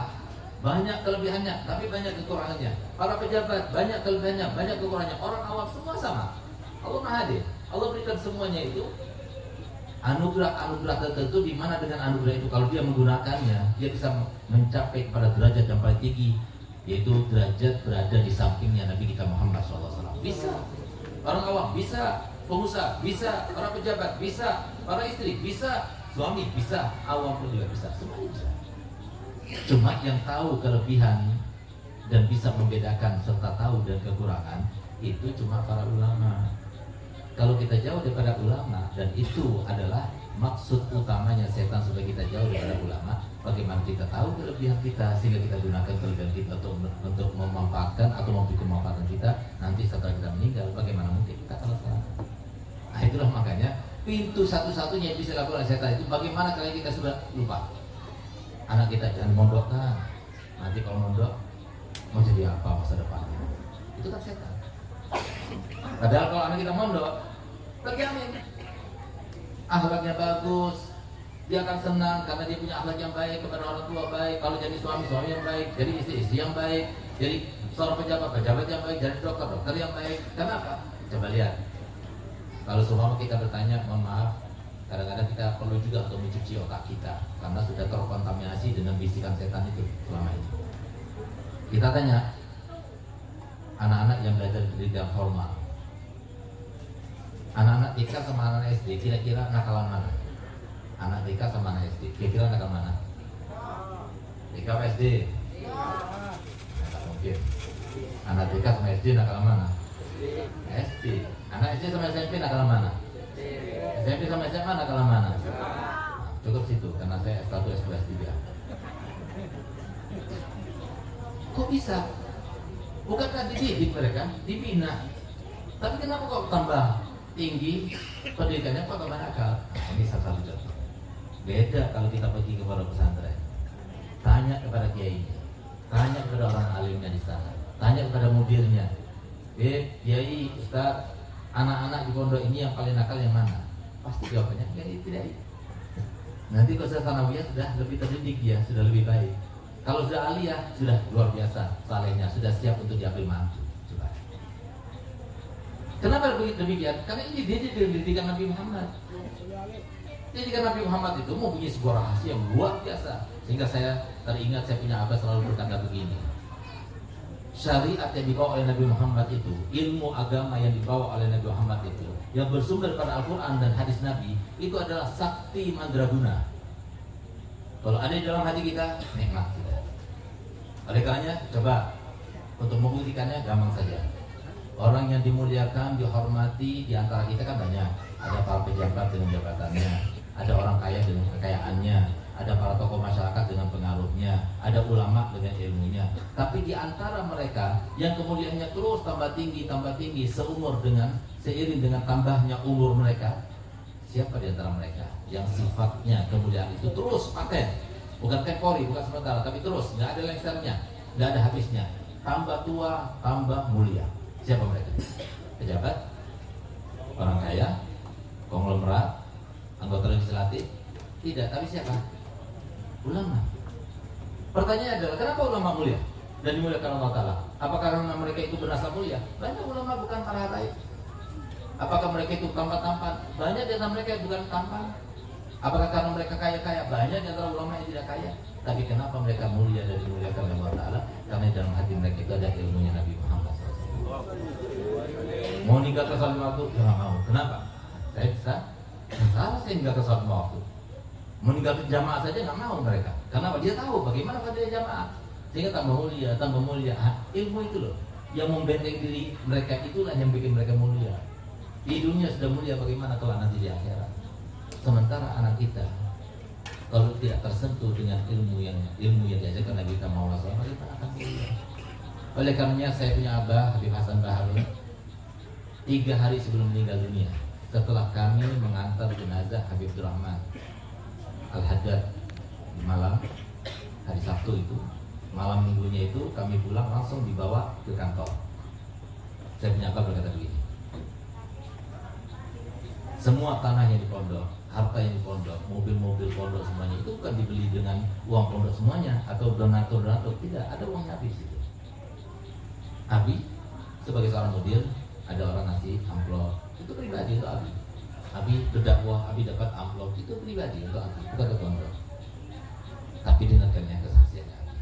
banyak kelebihannya, tapi banyak kekurangannya. Para pejabat banyak kelebihannya, banyak kekurangannya. Orang awam semua sama. Allah Maha Adil. Allah berikan semuanya itu anugerah-anugerah tertentu, di mana dengan anugerah itu kalau dia menggunakannya, dia bisa mencapai kepada derajat yang paling tinggi, yaitu derajat berada di sampingnya Nabi kita Muhammad SAW. Bisa orang awam, bisa pengusaha, bisa para pejabat, bisa para istri, bisa suami, bisa awam pun juga bisa, semuanya bisa. Cuma yang tahu kelebihan dan bisa membedakan serta tahu dan kekurangan itu cuma para ulama. Kalau kita jauh daripada ulama, dan itu adalah maksud utamanya setan supaya kita jauh daripada ulama, bagaimana kita tahu kelebihan kita sehingga kita gunakan kelebihan kita untuk memanfaatkan atau memberi kemanfaatan kita nanti setelah kita meninggal, bagaimana mungkin kita kalau salah. Nah itulah makanya pintu satu-satunya yang bisa dilakukan oleh setan itu, bagaimana kalau kita sudah lupa. Anak kita jangan mondokkan, nanti kalau mondok mau jadi apa masa depannya, itu kan setan. Padahal kalau anak kita mondok, terjamin akhlaknya bagus, dia akan senang karena dia punya akhlak yang baik kepada orang tua baik. Kalau jadi suami yang baik, jadi istri yang baik, jadi seorang pejabat yang baik, jadi dokter yang baik. Kenapa? Coba lihat. Kalau semua kita bertanya, mohon maaf, kadang-kadang kita perlu juga untuk mencuci otak kita karena sudah terkontaminasi dengan bisikan setan itu selama ini. Kita tanya anak-anak yang belajar di pendidikan formal, anak-anak TK sama anak SD, kira-kira nakalan mana? Anak TK sama anak SD, kira-kira nakal mana? TK apa SD? Nggak mungkin. Anak TK sama SD nakal mana? SD. Anak SD sama SMP nakal mana? SMP sama SMA nakal mana? Cukup situ, karena saya S1, S2, S3. Kok bisa? Bukankah dididik mereka? Dibina. Tapi kenapa kok tambah tinggi pendidikannya, kok tambah nakal? Nah, ini salah satu contoh. Beda kalau kita pergi kepada pesantren, tanya kepada kiai, tanya kepada orang alimnya di sana, tanya kepada mudirnya, kiai, ustaz, anak-anak di pondok ini yang paling nakal yang mana? Pasti jawabannya tidak. Nanti kalau saya sanawiyah sudah lebih terdidik, dia sudah lebih baik. Kalau sudah aliyah sudah luar biasa salehnya, sudah siap untuk diambil mantu. Coba. Kenapa demikian? Karena ini didikan Nabi Muhammad. Didikan Nabi Muhammad itu mempunyai sebuah rahasia yang luar biasa. Sehingga saya teringat, saya punya abah selalu berkata begini, syariat yang dibawa oleh Nabi Muhammad itu, ilmu agama yang dibawa oleh Nabi Muhammad itu, yang bersumber pada Al-Quran dan hadis Nabi, itu adalah sakti mandraguna. Kalau ada di dalam hati kita, nikmat kita. Oleh karenanya, coba untuk membuktikannya gampang saja. Orang yang dimuliakan, dihormati di antara kita kan banyak. Ada para pejabat dengan jabatannya, ada orang kaya dengan kekayaannya, ada para tokoh masyarakat dengan pengaruhnya, ada ulama dengan ilmunya. Tapi di antara mereka yang kemuliaannya terus tambah tinggi seumur dengan seiring dengan tambahnya umur mereka, siapa di antara mereka yang sifatnya kemuliaan itu terus paten, bukan temporary, bukan sementara, tapi terus, nggak ada lengsernya, nggak ada habisnya, tambah tua, tambah mulia. Siapa mereka? Pejabat, orang kaya, konglomerat, anggota legislatif? Tidak, tapi siapa? Ulama. Pertanyaannya adalah, kenapa ulama mulia dan dimuliakan Allah Ta'ala? Apakah karena mereka itu berasal mulia? Banyak ulama bukan para habaib. Apakah mereka itu tampan-tampan? Banyak di antara mereka yang bukan tampan. Apakah karena mereka kaya-kaya? Banyak di antara ulama yang tidak kaya. Tapi kenapa mereka mulia dan dimuliakan oleh Allah Ta'ala? Karena dalam hati mereka itu ada ilmunya Nabi Muhammad SAW. Mau meninggalkan sholat lima waktu, dia nggak mau. Kenapa? Saya bisa, salah saya meninggalkan sholat lima waktu. Meninggalkan jamaah saja nggak mau mereka. Kenapa? Dia tahu bagaimana fadilah jamaah. Sehingga tambah mulia, tambah mulia. Ilmu itu loh yang membenteng diri mereka, itulah yang bikin mereka mulia. Di dunia sudah mulia, bagaimana kalau nanti di akhirat? Sementara anak kita kalau tidak tersentuh dengan ilmu yang diajarkan Nabi kita Muhammad SAW, kita akan mulia. Oleh karenanya saya punya abah Habib Hasan Baharun 3 hari sebelum meninggal dunia, setelah kami mengantar jenazah Habib Rahman Al-Haddad di malam hari Sabtu itu, malam minggunya itu kami pulang langsung dibawa ke kantor. Saya punya abah berkata begini, semua tanahnya di pondok, harta yang di pondok, mobil-mobil pondok semuanya itu bukan dibeli dengan uang pondok semuanya atau donatur, tidak, ada uangnya habis itu. Abi sebagai seorang mudir, ada orang ngasih amplop, itu pribadi untuk Abi. Abi berdakwah, Abi dapat amplop, itu pribadi untuk Abi, bukan ke pondok. Tapi dengarkannya kesaksiannya Abi.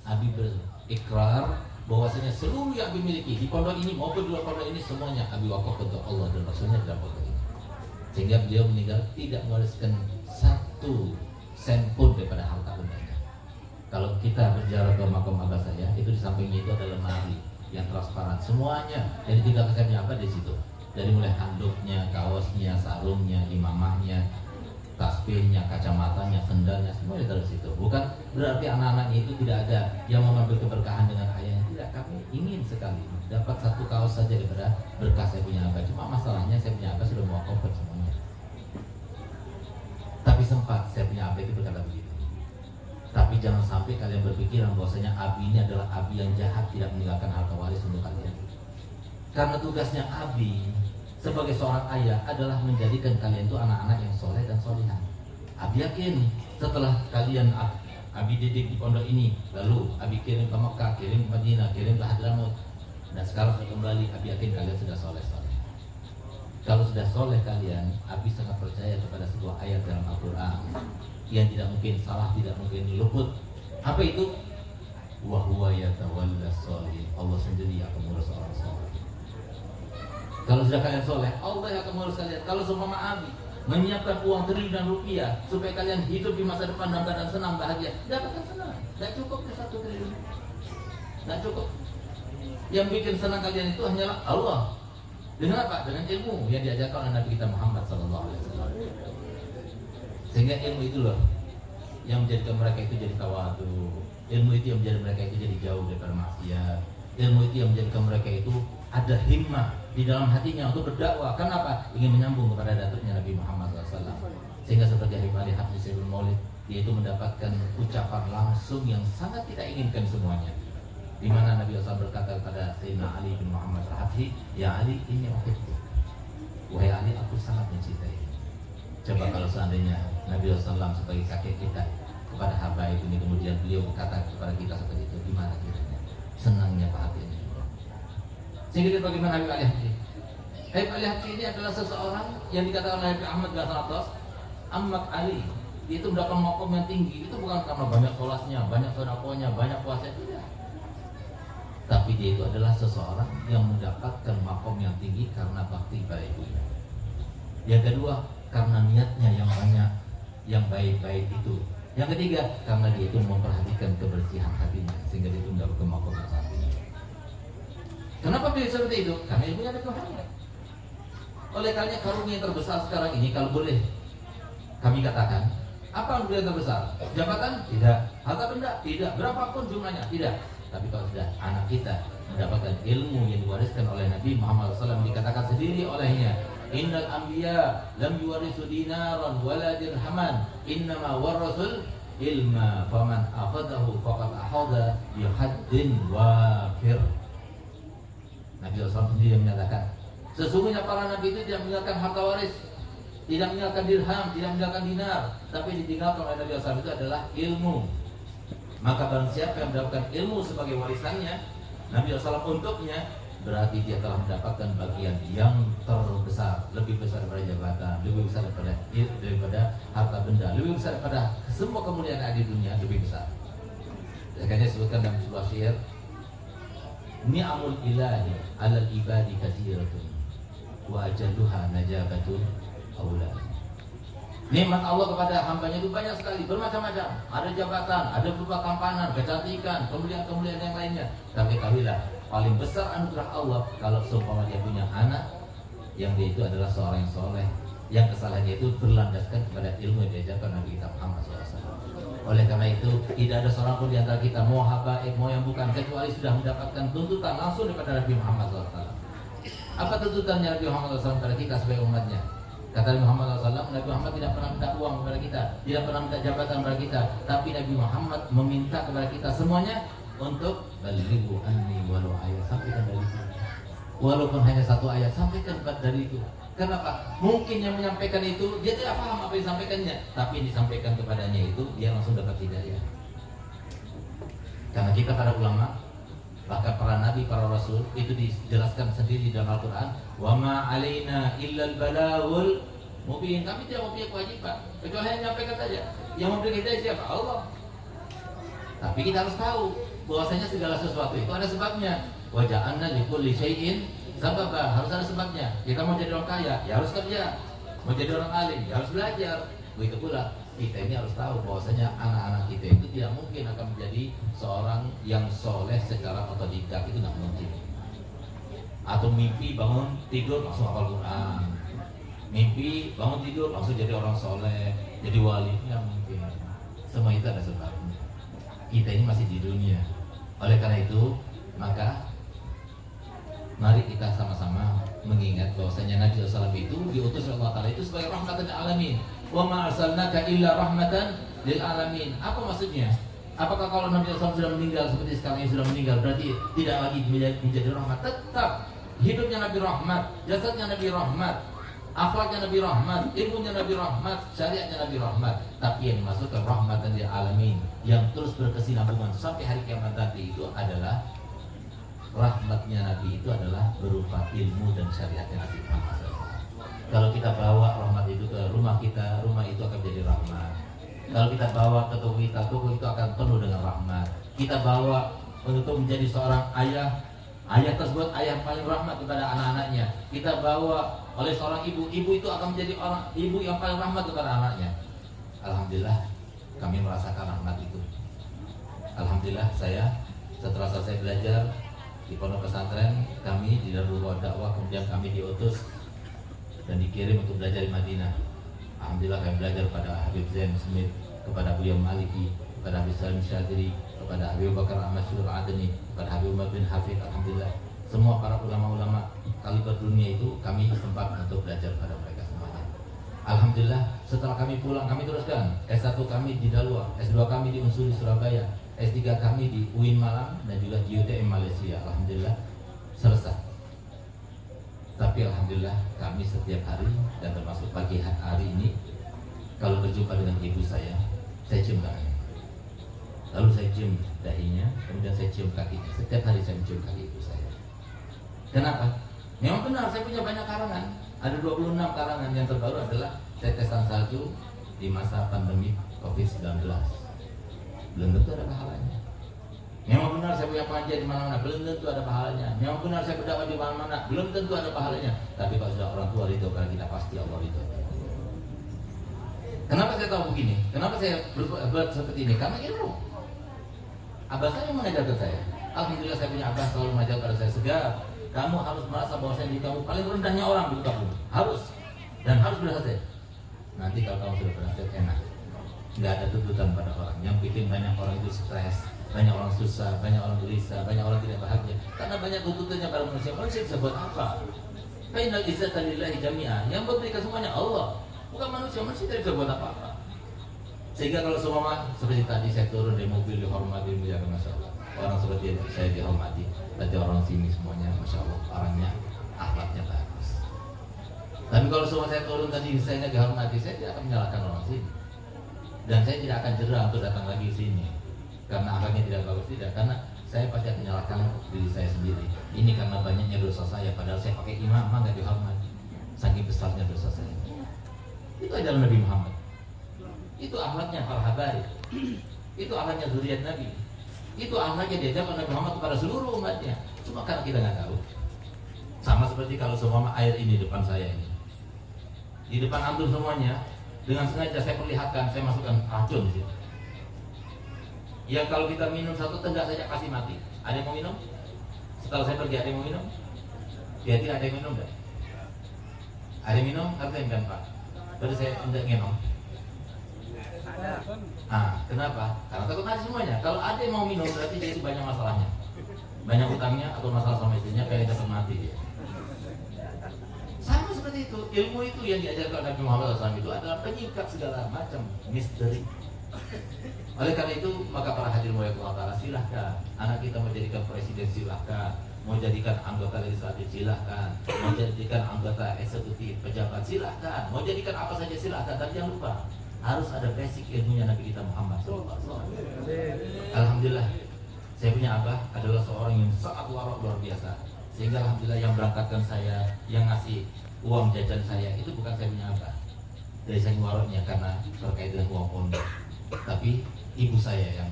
Abi berikrar bahwasanya seluruh yang Abi miliki di pondok ini maupun di luar pondok ini semuanya Abi wakaf untuk Allah dan Rasulnya dalam pondok ini. Sehingga beliau meninggal tidak mewariskan 1 sen pun daripada harta bendanya. Kalau kita berziarah ke makam abah saya, itu di sampingnya itu ada lemari yang transparan, semuanya dari 3 kesannya apa di situ. Dari mulai handuknya, kaosnya, sarungnya, imamahnya, tasbihnya, kacamatanya, sendalnya, semuanya dari situ. Bukan berarti anak-anaknya itu tidak ada yang mengambil keberkahan dengan ayahnya. Tidak, kami ingin sekali dapat 1 kaos saja daripada berkah saya punya abah. Cuma masalahnya saya punya abah sudah mewakafkan semuanya. Tapi sempat saya punya abah itu berkata begitu. Tapi jangan sampai kalian berpikiran bahwasanya Abi ini adalah Abi yang jahat, tidak meninggalkan harta waris untuk kalian. Karena tugasnya Abi sebagai seorang ayah adalah menjadikan kalian itu anak-anak yang soleh dan solihah. Abi yakin setelah kalian Abi didik di pondok ini, lalu Abi kirim ke Mekah, kirim ke Madinah, kirim ke Hadramut, dan sekarang sudah kembali, Abi yakin kalian sudah soleh-soleh. Kalau sudah soleh kalian, Abi sangat percaya kepada sebuah ayat dalam Al-Quran yang tidak mungkin salah, tidak mungkin luput. Apa itu? Wa huwa yatawalla sholihin. Allah sendiri yang akan mengurus orang soleh. Kalau sudah kalian soleh, Allah yang akan mengurus kalian. Kalau seumpama Abi menyiapkan uang triliunan rupiah supaya kalian hidup di masa depan dalam keadaan senang, bahagia, dapatkan senang. Tidak cukup ke 1 triliun. Tidak cukup. Yang bikin senang kalian itu hanyalah Allah. Dengan apa? Dengan ilmu yang diajarkan oleh Nabi kita Muhammad SAW. Sehingga ilmu itu loh yang menjadikan mereka itu jadi tawadu. Ilmu itu yang menjadikan mereka itu jadi jauh daripada maksiat. Ilmu itu yang menjadikan mereka itu ada himmah di dalam hatinya untuk berdakwah. Kenapa? Ingin menyambung kepada datuknya Nabi Muhammad SAW. Sehingga seperti Habib Ali Habsyi Sayyidul Maulid, dia itu mendapatkan ucapan langsung yang sangat kita inginkan semuanya. Di mana Nabi SAW berkata kepada Sayyidina Ali bin Muhammad Al-Habsyi, ya Ali, ini uhibbu. Wahai Ali, aku sangat mencintai. Coba kalau seandainya Nabi SAW sebagai kakek kita kepada habaib ini, kemudian beliau berkata kepada kita seperti itu, gimana kiranya? Senangnya Pak Habib ini. Sehingga bagaimana Habib Ali Habsyi? Habib Ali Habsyi ini adalah seseorang yang dikatakan oleh Habib Ahmad Ghazal Abbas, Ahmad Ali. Dia itu mendapat makom yang tinggi. Itu bukan karena banyak sholatnya, banyak sedekahnya, banyak puasanya, tidak. Tapi dia itu adalah seseorang yang mendapatkan makom yang tinggi karena bakti pada ibunya. Yang kedua, karena niatnya yang banyak, yang baik-baik itu. Yang ketiga, karena dia itu memperhatikan kebersihan hatinya, sehingga dia itu mendapatkan makom yang sangat tinggi. Kenapa dia seperti itu? Karena ibunya Nabi Muhammad. Oleh karenanya karunia yang terbesar sekarang ini, kalau boleh kami katakan, apa yang terbesar? Jabatan? Tidak. Harta benda? Tidak. Berapapun jumlahnya? Tidak. Tapi kalau sudah anak kita mendapatkan ilmu yang diwariskan oleh Nabi Muhammad SAW, dikatakan sendiri olehnya, innal anbiya lam yuwarisu dinaran wala dirhaman, innama warasul ilma, faman akhadahu faqad akhadha bi haddin wafir. Nabi SAW sendiri yang menyatakan, sesungguhnya para nabi itu tidak meninggalkan harta waris, tidak meninggalkan dirham, tidak meninggalkan dinar, tapi ditinggalkan oleh Nabi SAW itu adalah ilmu. Maka barang siapa yang mendapatkan ilmu sebagai warisannya Nabi SAW untuknya, berarti dia telah mendapatkan bagian yang terbesar, lebih besar daripada jabatan, lebih besar daripada harta benda, lebih besar daripada semua kemuliaan yang ada di dunia, lebih besar. Makanya disebutkan dalam sebuah syair, ni'amul ilahi alal ibadi katsiratun wa ajalluha najabatul aulad. Nikmat Allah kepada hambanya itu banyak sekali, bermacam-macam. Ada jabatan, ada berupa kampanan, kecantikan, kemuliaan-kemuliaan yang lainnya. Tapi ketahuilah, paling besar anugerah Allah kalau seumpama dia punya anak yang dia itu adalah seorang yang soleh, yang kesalahannya itu berlandaskan kepada ilmu yang diajarkan Nabi kita Muhammad SAW. Oleh karena itu, tidak ada seorang pun di antara kita, mau habaib, mau yang bukan, kecuali sudah mendapatkan tuntutan langsung daripada Nabi Muhammad SAW. Apa tuntutannya Nabi Muhammad SAW kepada kita sebagai umatnya? Kata Nabi Muhammad SAW, Nabi Muhammad tidak pernah minta uang kepada kita, tidak pernah minta jabatan kepada kita, tapi Nabi Muhammad meminta kepada kita semuanya untuk balighu anni walau ayat, sampaikan dari itu. Walaupun hanya satu ayat, sampaikan dari itu. Kenapa? Mungkin yang menyampaikan itu dia tidak paham apa yang disampaikannya, tapi yang disampaikan kepadanya itu dia langsung dapat hidayah. Karena kita para ulama, bahkan para nabi, para rasul itu dijelaskan sendiri dalam Al-Quran, wa ma alaina illal balaghul mubin. Kami tidak mempunyai kewajiban kecuali hanya menyampaikan saja. Yang memberi hidayah siapa? Allah. Tapi kita harus tahu bahwasanya segala sesuatu itu ada sebabnya. Wa ja'alna likulli syai'in sababa, harus ada sebabnya. Kita mau jadi orang kaya, ya harus kerja. Mau jadi orang alim, ya harus belajar. Begitu pula kita ini harus tahu bahwasanya anak-anak kita itu tidak mungkin akan menjadi seorang yang soleh secara otodidak, itu tidak mungkin. Atau mimpi bangun tidur langsung hafal Quran, mimpi bangun tidur langsung jadi orang soleh, jadi wali, tidak mungkin. Semua itu ada sebabnya. Kita ini masih di dunia. Oleh karena itu, maka mari kita sama-sama mengingat bahwasanya Nabi SAW itu diutus oleh Allah Ta'ala itu sebagai rahmatan lil alamin. Wa ma arsalnaka illa rahmatan lil alamin. Apa maksudnya? Apakah kalau Nabi SAW sudah meninggal seperti sekarang ini sudah meninggal berarti tidak lagi menjadi rahmat? Tetap hidupnya Nabi rahmat, jasadnya Nabi rahmat, akhlaknya Nabi rahmat, ilmunya Nabi rahmat, syariatnya Nabi rahmat. Tapi yang dimaksudkan rahmatan lil alamin yang terus berkesinambungan sampai hari kiamat nanti itu adalah rahmatnya Nabi itu adalah berupa ilmu dan syariatnya Nabi Muhammad SAW. Kalau kita bawa rahmat itu ke rumah kita, rumah itu akan menjadi rahmat. Kalau kita bawa ke toko kita, toko itu akan penuh dengan rahmat. Kita bawa untuk menjadi seorang ayah, ayah tersebut ayah paling rahmat kepada anak-anaknya. Kita bawa oleh seorang ibu, ibu itu akan menjadi orang ibu yang paling rahmat kepada anaknya. Alhamdulillah kami merasakan rahmat itu. Alhamdulillah saya setelah selesai belajar di pondok pesantren kami di Darul Dakwah, kemudian kami diutus dan dikirim untuk belajar di Madinah. Alhamdulillah kami belajar pada Habib Zain Smith, kepada Buya Maliki, kepada Habib Salim Syadri, kepada Habib Bakar Ahmad Syurul Adni, kepada Habib Umar bin Hafid. Alhamdulillah semua para ulama-ulama kaliber dunia itu kami sempat untuk belajar pada mereka semuanya. Alhamdulillah setelah kami pulang kami teruskan S1 kami di Dalwa, S2 kami di Unsur di Surabaya, S3 kami di UIN Malang dan juga di UTM Malaysia. Alhamdulillah selesai. Tapi alhamdulillah kami setiap hari dan termasuk pagi hari ini kalau berjumpa dengan ibu saya cium tangannya, lalu saya cium dahinya, kemudian saya cium kakinya. Setiap hari saya mencium kaki ibu saya. Kenapa? Memang benar saya punya banyak karangan. Ada 26 karangan. Yang terbaru adalah tetesan salju di masa pandemi COVID-19. Belum tentu ada pahalanya. Memang benar saya punya pengajian di mana-mana, belum tentu ada pahalanya. Memang benar saya berdakwah di mana-mana, belum tentu ada pahalanya. Tapi kalau sudah orang tua ridho pada kita, pasti Allah ridho. Kenapa saya tahu begini? Kenapa saya berbuat seperti ini? Karena ilmu. Abah saya mengajarkan saya. Alhamdulillah saya punya abah selalu mengajar pada saya, Segar, kamu harus merasa bahwa saya di kamu paling rendahnya orang di kamu. Harus. Dan harus berhasil. Nanti kalau kamu sudah berhasil enak. Nggak ada tuntutan pada orang. Yang bikin banyak orang itu stres, banyak orang susah, banyak orang gelisah, banyak orang tidak bahagia. Karena banyak tuntutannya pada manusia. Manusia bisa buat apa? Fainal izzata lillahi jami'an. Yang memberikan semuanya Allah, bukan manusia. Manusia tidak bisa buat apa-apa. Sehingga kalau semua seperti tadi saya turun dari mobil dihormati, dimuliakan, masya Allah. Orang seperti saya dihormati. Tadi orang sini semuanya, masya Allah, orangnya akhlaknya bagus. Tapi kalau semua saya turun tadi saya nggak dihormati, saya tidak akan menyalahkan orang sini. Dan saya tidak akan jerah untuk datang lagi ke sini karena akhlaknya tidak bagus, tidak, karena saya pasti akan menyalahkan diri saya sendiri. Ini karena banyaknya dosa saya, padahal saya pakai imam nggak dihormati, saking besarnya dosa saya. Itu ajaran Nabi Muhammad, itu akhlaknya para habaib, itu akhlaknya zuriat Nabi, itu akhlaknya diajarkan Nabi Muhammad kepada seluruh umatnya. Cuma karena kita nggak tahu, Sama seperti kalau semua air ini depan saya ini, di depan antum semuanya, dengan sengaja saya perlihatkan, saya masukkan racun di situ. Ya kalau kita minum satu tegak saja pasti mati. Ada yang mau minum? Setelah saya pergi ada yang mau minum? Ya tidak ada yang minum enggak? Ada yang minum? Katakan kan Pak. Terus saya tidak minum. Kenapa? Karena takut mati semuanya. Kalau ada yang mau minum berarti dia itu banyak masalahnya, banyak utangnya atau masalah sama istrinya, pengen dapat mati dia. Sama seperti itu, ilmu itu yang diajarkan Nabi Muhammad SAW itu adalah penyikat segala macam misteri. Oleh karena itu, maka para hadirin mulia Allah Ta'ala, silahkan anak kita mau jadikan presiden, silahkan mau jadikan anggota legislatif, silahkan mau jadikan anggota eksekutif, pejabat, silahkan mau jadikan apa saja, silahkan. Dan jangan lupa, harus ada basic ilmunya Nabi kita Muhammad SAW. Alhamdulillah, saya punya abah adalah seorang yang sangat luar biasa. Sehingga alhamdulillah yang berangkatkan saya, yang ngasih uang jajan saya, itu bukan saya punya abah dari saya waroknya karena terkait dengan uang pondok, tapi ibu saya yang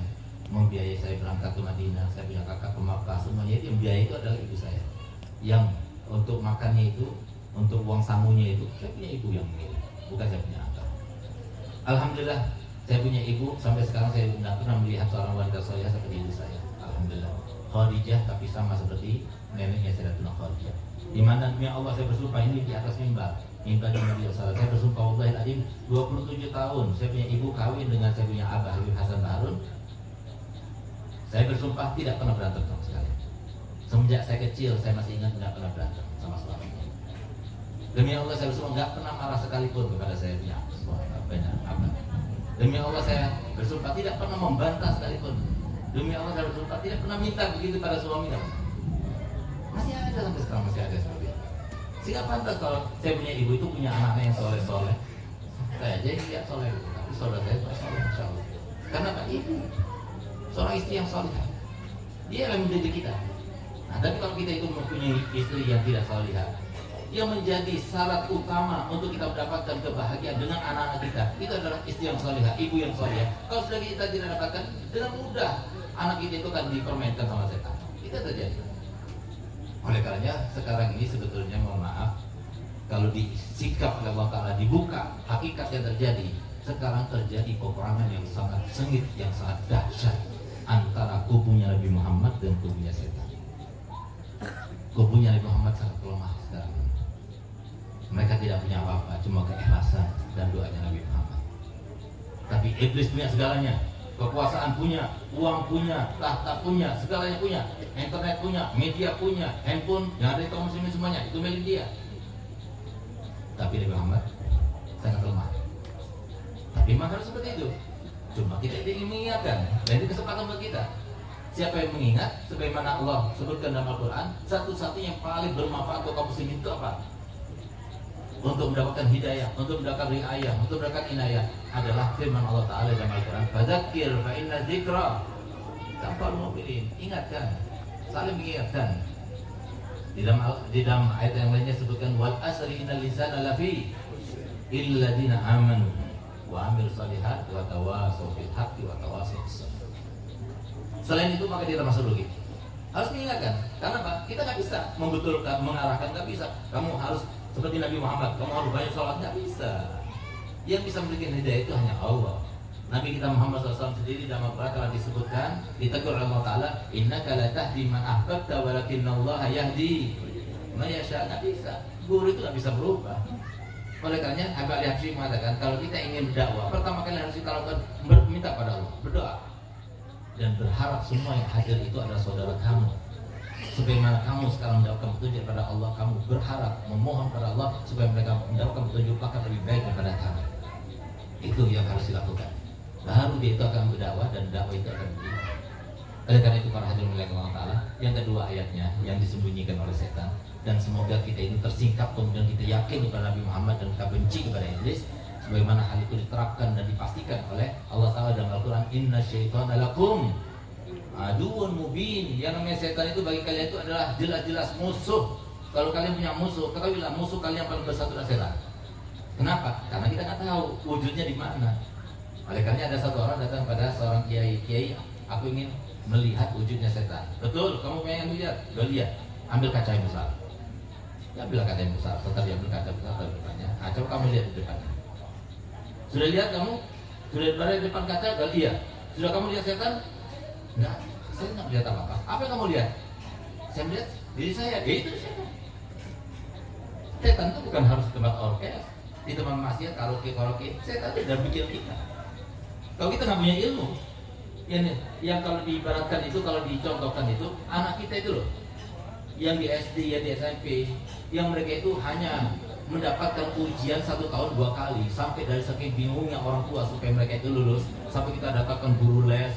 membiayai saya berangkat ke Madinah. Saya punya kakak ke Makkah, semuanya itu yang biaya itu adalah ibu saya. Yang untuk makannya itu, untuk uang sangunya itu, saya punya ibu yang milik, bukan saya punya abah. Alhamdulillah, saya punya ibu. Sampai sekarang saya tidak pernah melihat seorang wanita soleh seperti ibu saya. Alhamdulillah, Khadijah, tapi sama seperti neneknya Sayyidatuna Khadijah. Di mana demi Allah saya bersumpah ini di atas mimbar Nabi SAW. Saya bersumpah wallahil adzim, 27 tahun saya punya ibu kawin dengan saya punya abah Habib Hasan Baharun. Saya bersumpah tidak pernah berantem sama sekali. Semenjak saya kecil saya masih ingat tidak pernah berantem sama suami. Demi Allah saya bersumpah nggak pernah marah sekalipun kepada saya punya abah. Demi Allah saya bersumpah tidak pernah membantah sekalipun. Demi Allah saya bersumpah tidak pernah minta begitu pada suami. Masih ada sampai sekarang, masih ada seperti itu. Sehingga pantas kalau saya punya ibu itu punya anaknya yang soleh-soleh. Saya aja yang lihat soleh, tapi saudara saya itu soleh, insya Allah. Karena Pak ibu, seorang istri yang soleh, dia yang mendidik kita. Nah, tapi kalau kita itu mempunyai istri yang tidak soleh, yang menjadi syarat utama untuk kita mendapatkan kebahagiaan dengan anak-anak kita, itu adalah istri yang soleh, ibu yang soleh. Kalau sudah kita tidak dapatkan, dengan mudah anak kita itu akan dipermainkan sama setan. Itu terjadi. Oleh karenanya sekarang ini sebetulnya mohon maaf, kalau disikap oleh Allah Ta'ala dibuka hakikat yang terjadi, sekarang terjadi peperangan yang sangat sengit, yang sangat dahsyat antara kubunya Nabi Muhammad dan kubunya setan. Kubunya Nabi Muhammad sangat lemah sekarang. Mereka tidak punya apa-apa, cuma keikhlasan dan doanya Nabi Muhammad. Tapi iblis punya segalanya. Kekuasaan punya, uang punya, tahta punya, segalanya punya, internet punya, media punya, handphone yang ada di kaum muslimin semuanya itu milik dia. Tapi Nabi Muhammad sangat lemah. Tapi memang harus seperti itu. Cuma kita ingin mengingatkan, dan itu kesempatan buat kita. Siapa yang mengingat, sebagaimana Allah sebutkan dalam Al-Quran, satu-satunya yang paling bermanfaat untuk kaum muslimin itu apa? Untuk mendapatkan hidayah, untuk mendapatkan riayah, untuk mendapatkan inayah adalah firman Allah Ta'ala dalam Al-Quran. Fadzakir fa inna dzikra tanfa'ul mu'minin. Ingatkan, saling mengingatkan. Di dalam ayat yang lainnya sebutkan wal asri innal insana lafi illa ladina amanu wa amilus shalihat wa tawassaw bil haqqi wa tawassaw bis sabr. Selain itu maka dia termasuk rugi. Harus mengingatkan. Karena apa? Kita nggak bisa membetulkan, mengarahkan, nggak bisa. Kamu harus seperti Nabi Muhammad, kamu harus banyak sholat, nggak bisa. Yang bisa memberikan hidayah itu hanya Allah. Nabi kita Muhammad SAW sendiri dalam Al-Quran telah disebutkan, ditegur oleh Allah Ta'ala, innaka la tahdi man ahbabta walakinnallaha yahdi man yasha. Nggak bisa, guru itu nggak bisa berubah. Oleh karenanya Habib Ali Habsyi mengatakan, kalau kita ingin berdakwah, pertama kali harus kita lakukan minta pada Allah, berdoa dan berharap semua yang hadir itu adalah saudara kamu. Sebagaimana kamu sekarang mendapatkan petunjuk daripada Allah, kamu berharap, memohon pada Allah supaya mereka mendapatkan petunjuk bahkan lebih baik daripada kamu. Itu yang harus dilakukan. Baru dia itu akan berdakwah dan dakwah itu akan berdiri. Oleh karena itu para hadirin muliakan Allah Ta'ala, yang kedua ayatnya yang disembunyikan oleh setan, dan semoga kita ini tersingkap kemudian kita yakin kepada Nabi Muhammad dan kita benci kepada iblis, sebagaimana hal itu diterapkan dan dipastikan oleh Allah Ta'ala dalam Al-Quran, inna syaitana lakum aduun mubin. Yang namanya setan itu bagi kalian itu adalah jelas-jelas musuh. Kalau kalian punya musuh, ketahuilah musuh kalian paling besar adalah setan. Kenapa? Karena kita nggak tahu wujudnya di mana. Oleh karena ada satu orang datang pada seorang kiai, aku ingin melihat wujudnya setan. Betul, kamu pengen lihat? Udah lihat, ambil kaca yang besar. Ya bila kata yang besar, setelah dia berkata besar pada depannya. Nah, coba kamu lihat di depannya. Sudah lihat kamu? Sudah berada di depan kaca? Iya. Sudah kamu lihat setan? Enggak, saya nggak lihat apa-apa. Apa yang kamu lihat? Saya melihat diri saya. Ya itu setan. Setan itu bukan harus di tempat orkes, di tempat maksiat, karaoke. Setan itu dalam pikiran kita. Kalau kita nggak punya ilmu, yang kalau diibaratkan itu, kalau dicontohkan itu, anak kita itu loh, yang di SD, yang di SMP, yang mereka itu hanya mendapatkan ujian 1 tahun 2 kali, sampai dari saking bingungnya orang tua supaya mereka itu lulus, sampai kita dapatkan guru les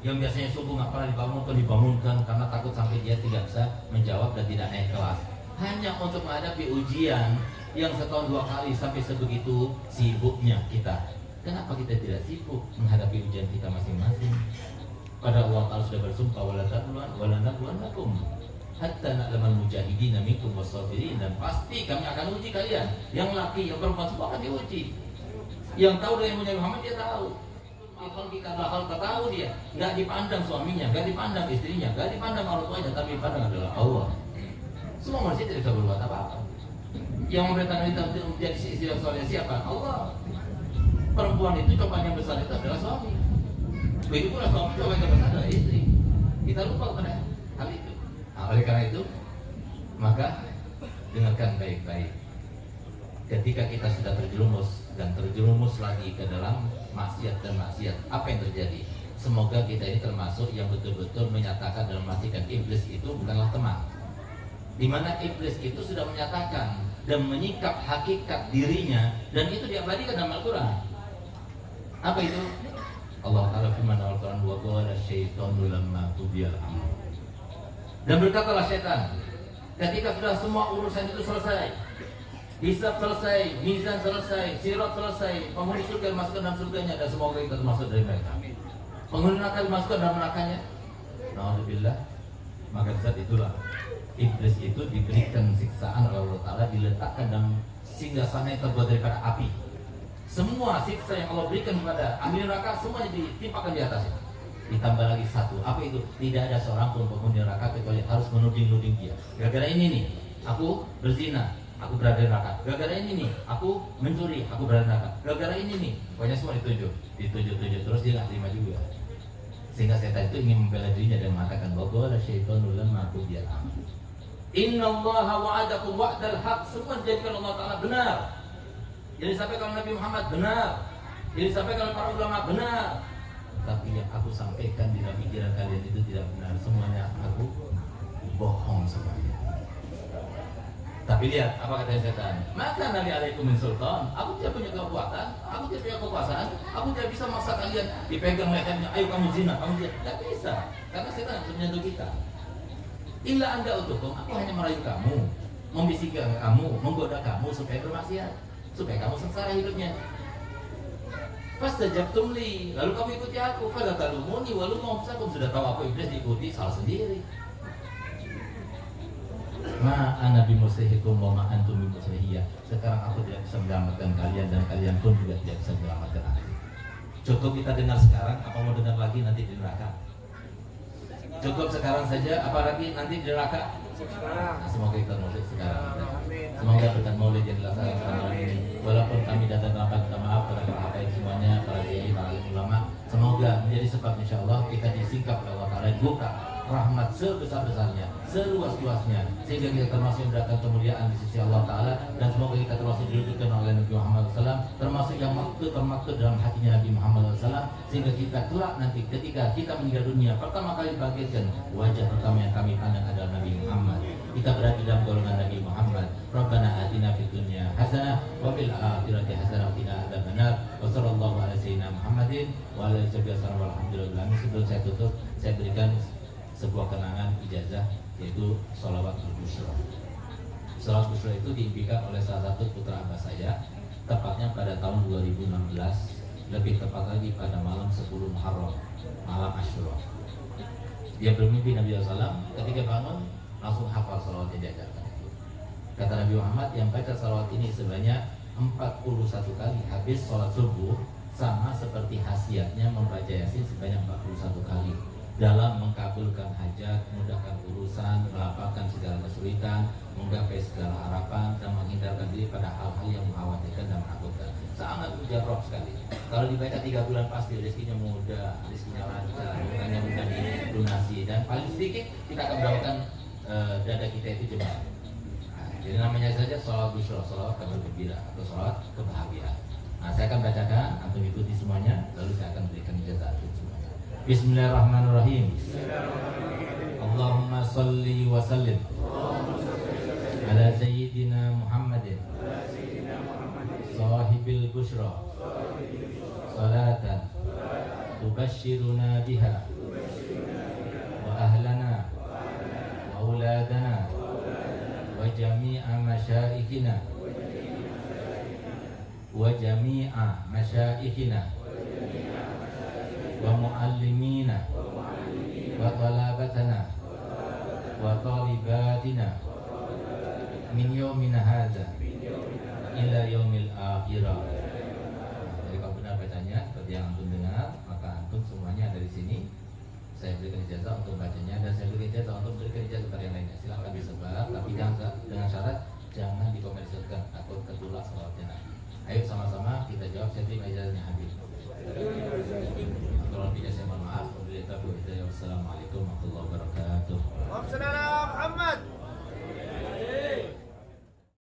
yang biasanya subuh nggak pernah dibangunkan karena takut sampai dia tidak bisa menjawab dan tidak naik kelas, hanya untuk menghadapi ujian yang 1 tahun 2 kali, sampai sebegitu sibuknya kita. Kenapa kita tidak sibuk menghadapi ujian kita masing-masing? Pada Allah Ta'ala sudah bersumpah, walanabluwannakum hatta na'lamal mujahidina minkum wassabirin, dan pasti kami akan uji kalian, yang laki, yang perempuan, semua akan diuji. Yang tahu dari Nabi Muhammad dia tahu. Kalau kita bakal tahu dia, nggak dipandang suaminya, nggak dipandang istrinya, nggak dipandang orang tuanya, tapi dipandang adalah Allah. Semua manusia tidak bisa berbuat apa-apa. Yang memerintahkan kita untuk menjadi istri yang soleh siapa? Allah. Perempuan itu cobaan yang besar itu adalah suami. Begitu pula suami, cobaan yang besar adalah istri. Kita lupa kepada hal itu. Nah, oleh karena itu, maka dengarkan baik-baik. Ketika kita sudah terjerumus lagi ke dalam maksiat dan maksiat, apa yang terjadi? Semoga kita ini termasuk yang betul-betul menyatakan dan memastikan iblis itu bukanlah teman. Di mana iblis itu sudah menyatakan dan menyikap hakikat dirinya, dan itu diabadikan dalam Al-Quran. Apa itu? Allah Ta'ala firman Al-Quran, wa qala syaitanu lamma qudiyal amr. Dan berkatalah setan ketika sudah semua urusan itu selesai, hisab selesai, mizan selesai, sirat selesai, penghuni surga dimasukkan dalam surganya, dan semoga kita termasuk dari mereka. Penghuni neraka dimasukkan dalam nerakanya. Na'udzubillah. Maka saat itulah iblis itu diberikan siksaan oleh Allah Ta'ala, diletakkan dalam singgasana yang terbuat daripada api. Semua siksa yang Allah berikan kepada ahli neraka semuanya ditimpakan di atasnya. Ditambah lagi satu, apa itu? Tidak ada seorang pun penghuni neraka kecuali harus menuding dia. Gara-gara ini nih, aku berzina, aku berada di neraka. Gara-gara ini nih, aku mencuri, aku berada di neraka. Gara-gara ini nih, pokoknya semua dituju terus, dia nggak terima juga. Sehingga setan itu ingin membela dirinya dan mengatakan, bahwa syaitanu lamma qudiyal amr. Innallaha wa'adakum wa'dal haq. Semua dijadikan Allah Ta'ala benar. Jadi disampaikan oleh Nabi Muhammad benar, jadi disampaikan oleh para ulama benar. Tapi yang aku sampaikan di dalam pikiran kalian itu tidak benar. Semuanya aku bohong semuanya. Tapi lihat apa kata setan. Maka Nabi alaikum min sultan. Aku tidak punya kekuatan, aku tidak punya kekuasaan, aku tidak bisa maksa kalian dipegang lehernya. Ayo kamu zina, kamu zina. Tidak bisa, karena setan bisa menyentuh kita. Illa anda untukku, aku hanya merayu kamu, membisikkan kamu, menggoda kamu supaya bermaksiat, supaya kamu sengsara hidupnya. Fastajabtum li, lalu kamu ikuti aku. Fala talumuni walumum, saya sudah tahu aku iblis, diikuti, salah sendiri. Ma ana bimusrihikum wa ma antum bimusrihiyya. Sekarang aku tidak bisa menyelamatkan kalian, dan kalian pun juga tidak bisa menyelamatkan aku. Cukup kita dengar sekarang, apa mau dengar lagi nanti di neraka? Cukup sekarang saja, apalagi nanti di neraka? Nah, semoga kita maulid sekarang. Semoga berkat maulid yang dilaksanakan hari ini. Walaupun kami datang terlambat, minta maaf kepada para habaib semuanya, para kiai, para ulama. Semoga menjadi sebab insyaallah kita disingkap oleh Allah Ta'ala, dibuka rahmat sebesar-besarnya, seluas-luasnya, sehingga kita termasuk mendapatkan kemuliaan di sisi Allah Ta'ala. Dan semoga kita termasuk didudukan oleh Nabi Muhammad SAW, termasuk yang termaktub dalam hatinya Nabi Muhammad SAW, sehingga kita kelak nanti ketika kita meninggal dunia, pertama kali dibangkitkan, wajah pertama yang kami pandang adalah Nabi Muhammad. Kita berada dalam golongan Nabi Muhammad. Rabbana atina fid dunya hasanah wa fil akhirati hasanah wa qina adzabannar. Wa sallallahu ala sayyidina Muhammadin wa ala alihi wasallam. Alhamdulillah. Sebelum saya tutup, saya berikan sebuah kenangan ijazah, yaitu sholawat al-busyra. Sholawat busyra itu diimpikan oleh salah satu putra abah saya, tepatnya pada tahun 2016, lebih tepat lagi pada malam 10 Muharram, malam Asyura. Dia bermimpi Nabi SAW, ketika bangun langsung hafal sholawat yang diajarkan. Kata Nabi Muhammad, yang baca sholawat ini sebanyak 41 kali habis sholat subuh, sama seperti khasiatnya membaca Yasin sebanyak 41 kali, dalam mengabulkan hajat, mudahkan urusan. urusan, melapangkan segala kesulitan, menggapai segala harapan, dan menghindarkan diri pada hal-hal yang mengkhawatirkan dan menakutkan. Sangat mujarab sekali. Kalau dibaca 3 bulan pasti rezekinya mudah, rezekinya lancar, hutangnya mudah dilunasi, dan paling sedikit kita akan mendapatkan dada kita itu jemaah. Jadi namanya saja sholat busyra, sholat kabar gembira atau sholat kebahagiaan. Nah, saya akan bacakan, antum ikuti semuanya, lalu saya akan berikan ijazah untuk semuanya. Bismillahirrahmanirrahim. Allahumma salli wa sallim ala sayyidina Muhammadin sahibil busyra salatan tubashshiruna biha wa ahlana wa auladana wa jami'a masyaikhina wa jami'a masyaikhina wa muallimina wa talabatana wa talibatina min yaumina hadza ila yaumil akhirah. Jadi kalau benar bacanya seperti yang antum dengar, maka antum semuanya ada di sini. Saya berikan ijazah untuk bacanya dan saya berikan ijazah untuk berikan ijazah kepada yang lainnya. Silakan disebar, tapi jangan dengan syarat jangan dikomersilkan atau tertolak sholatnya nanti. Ayo sama-sama kita jawab. Saya terima ijazahnya Habib.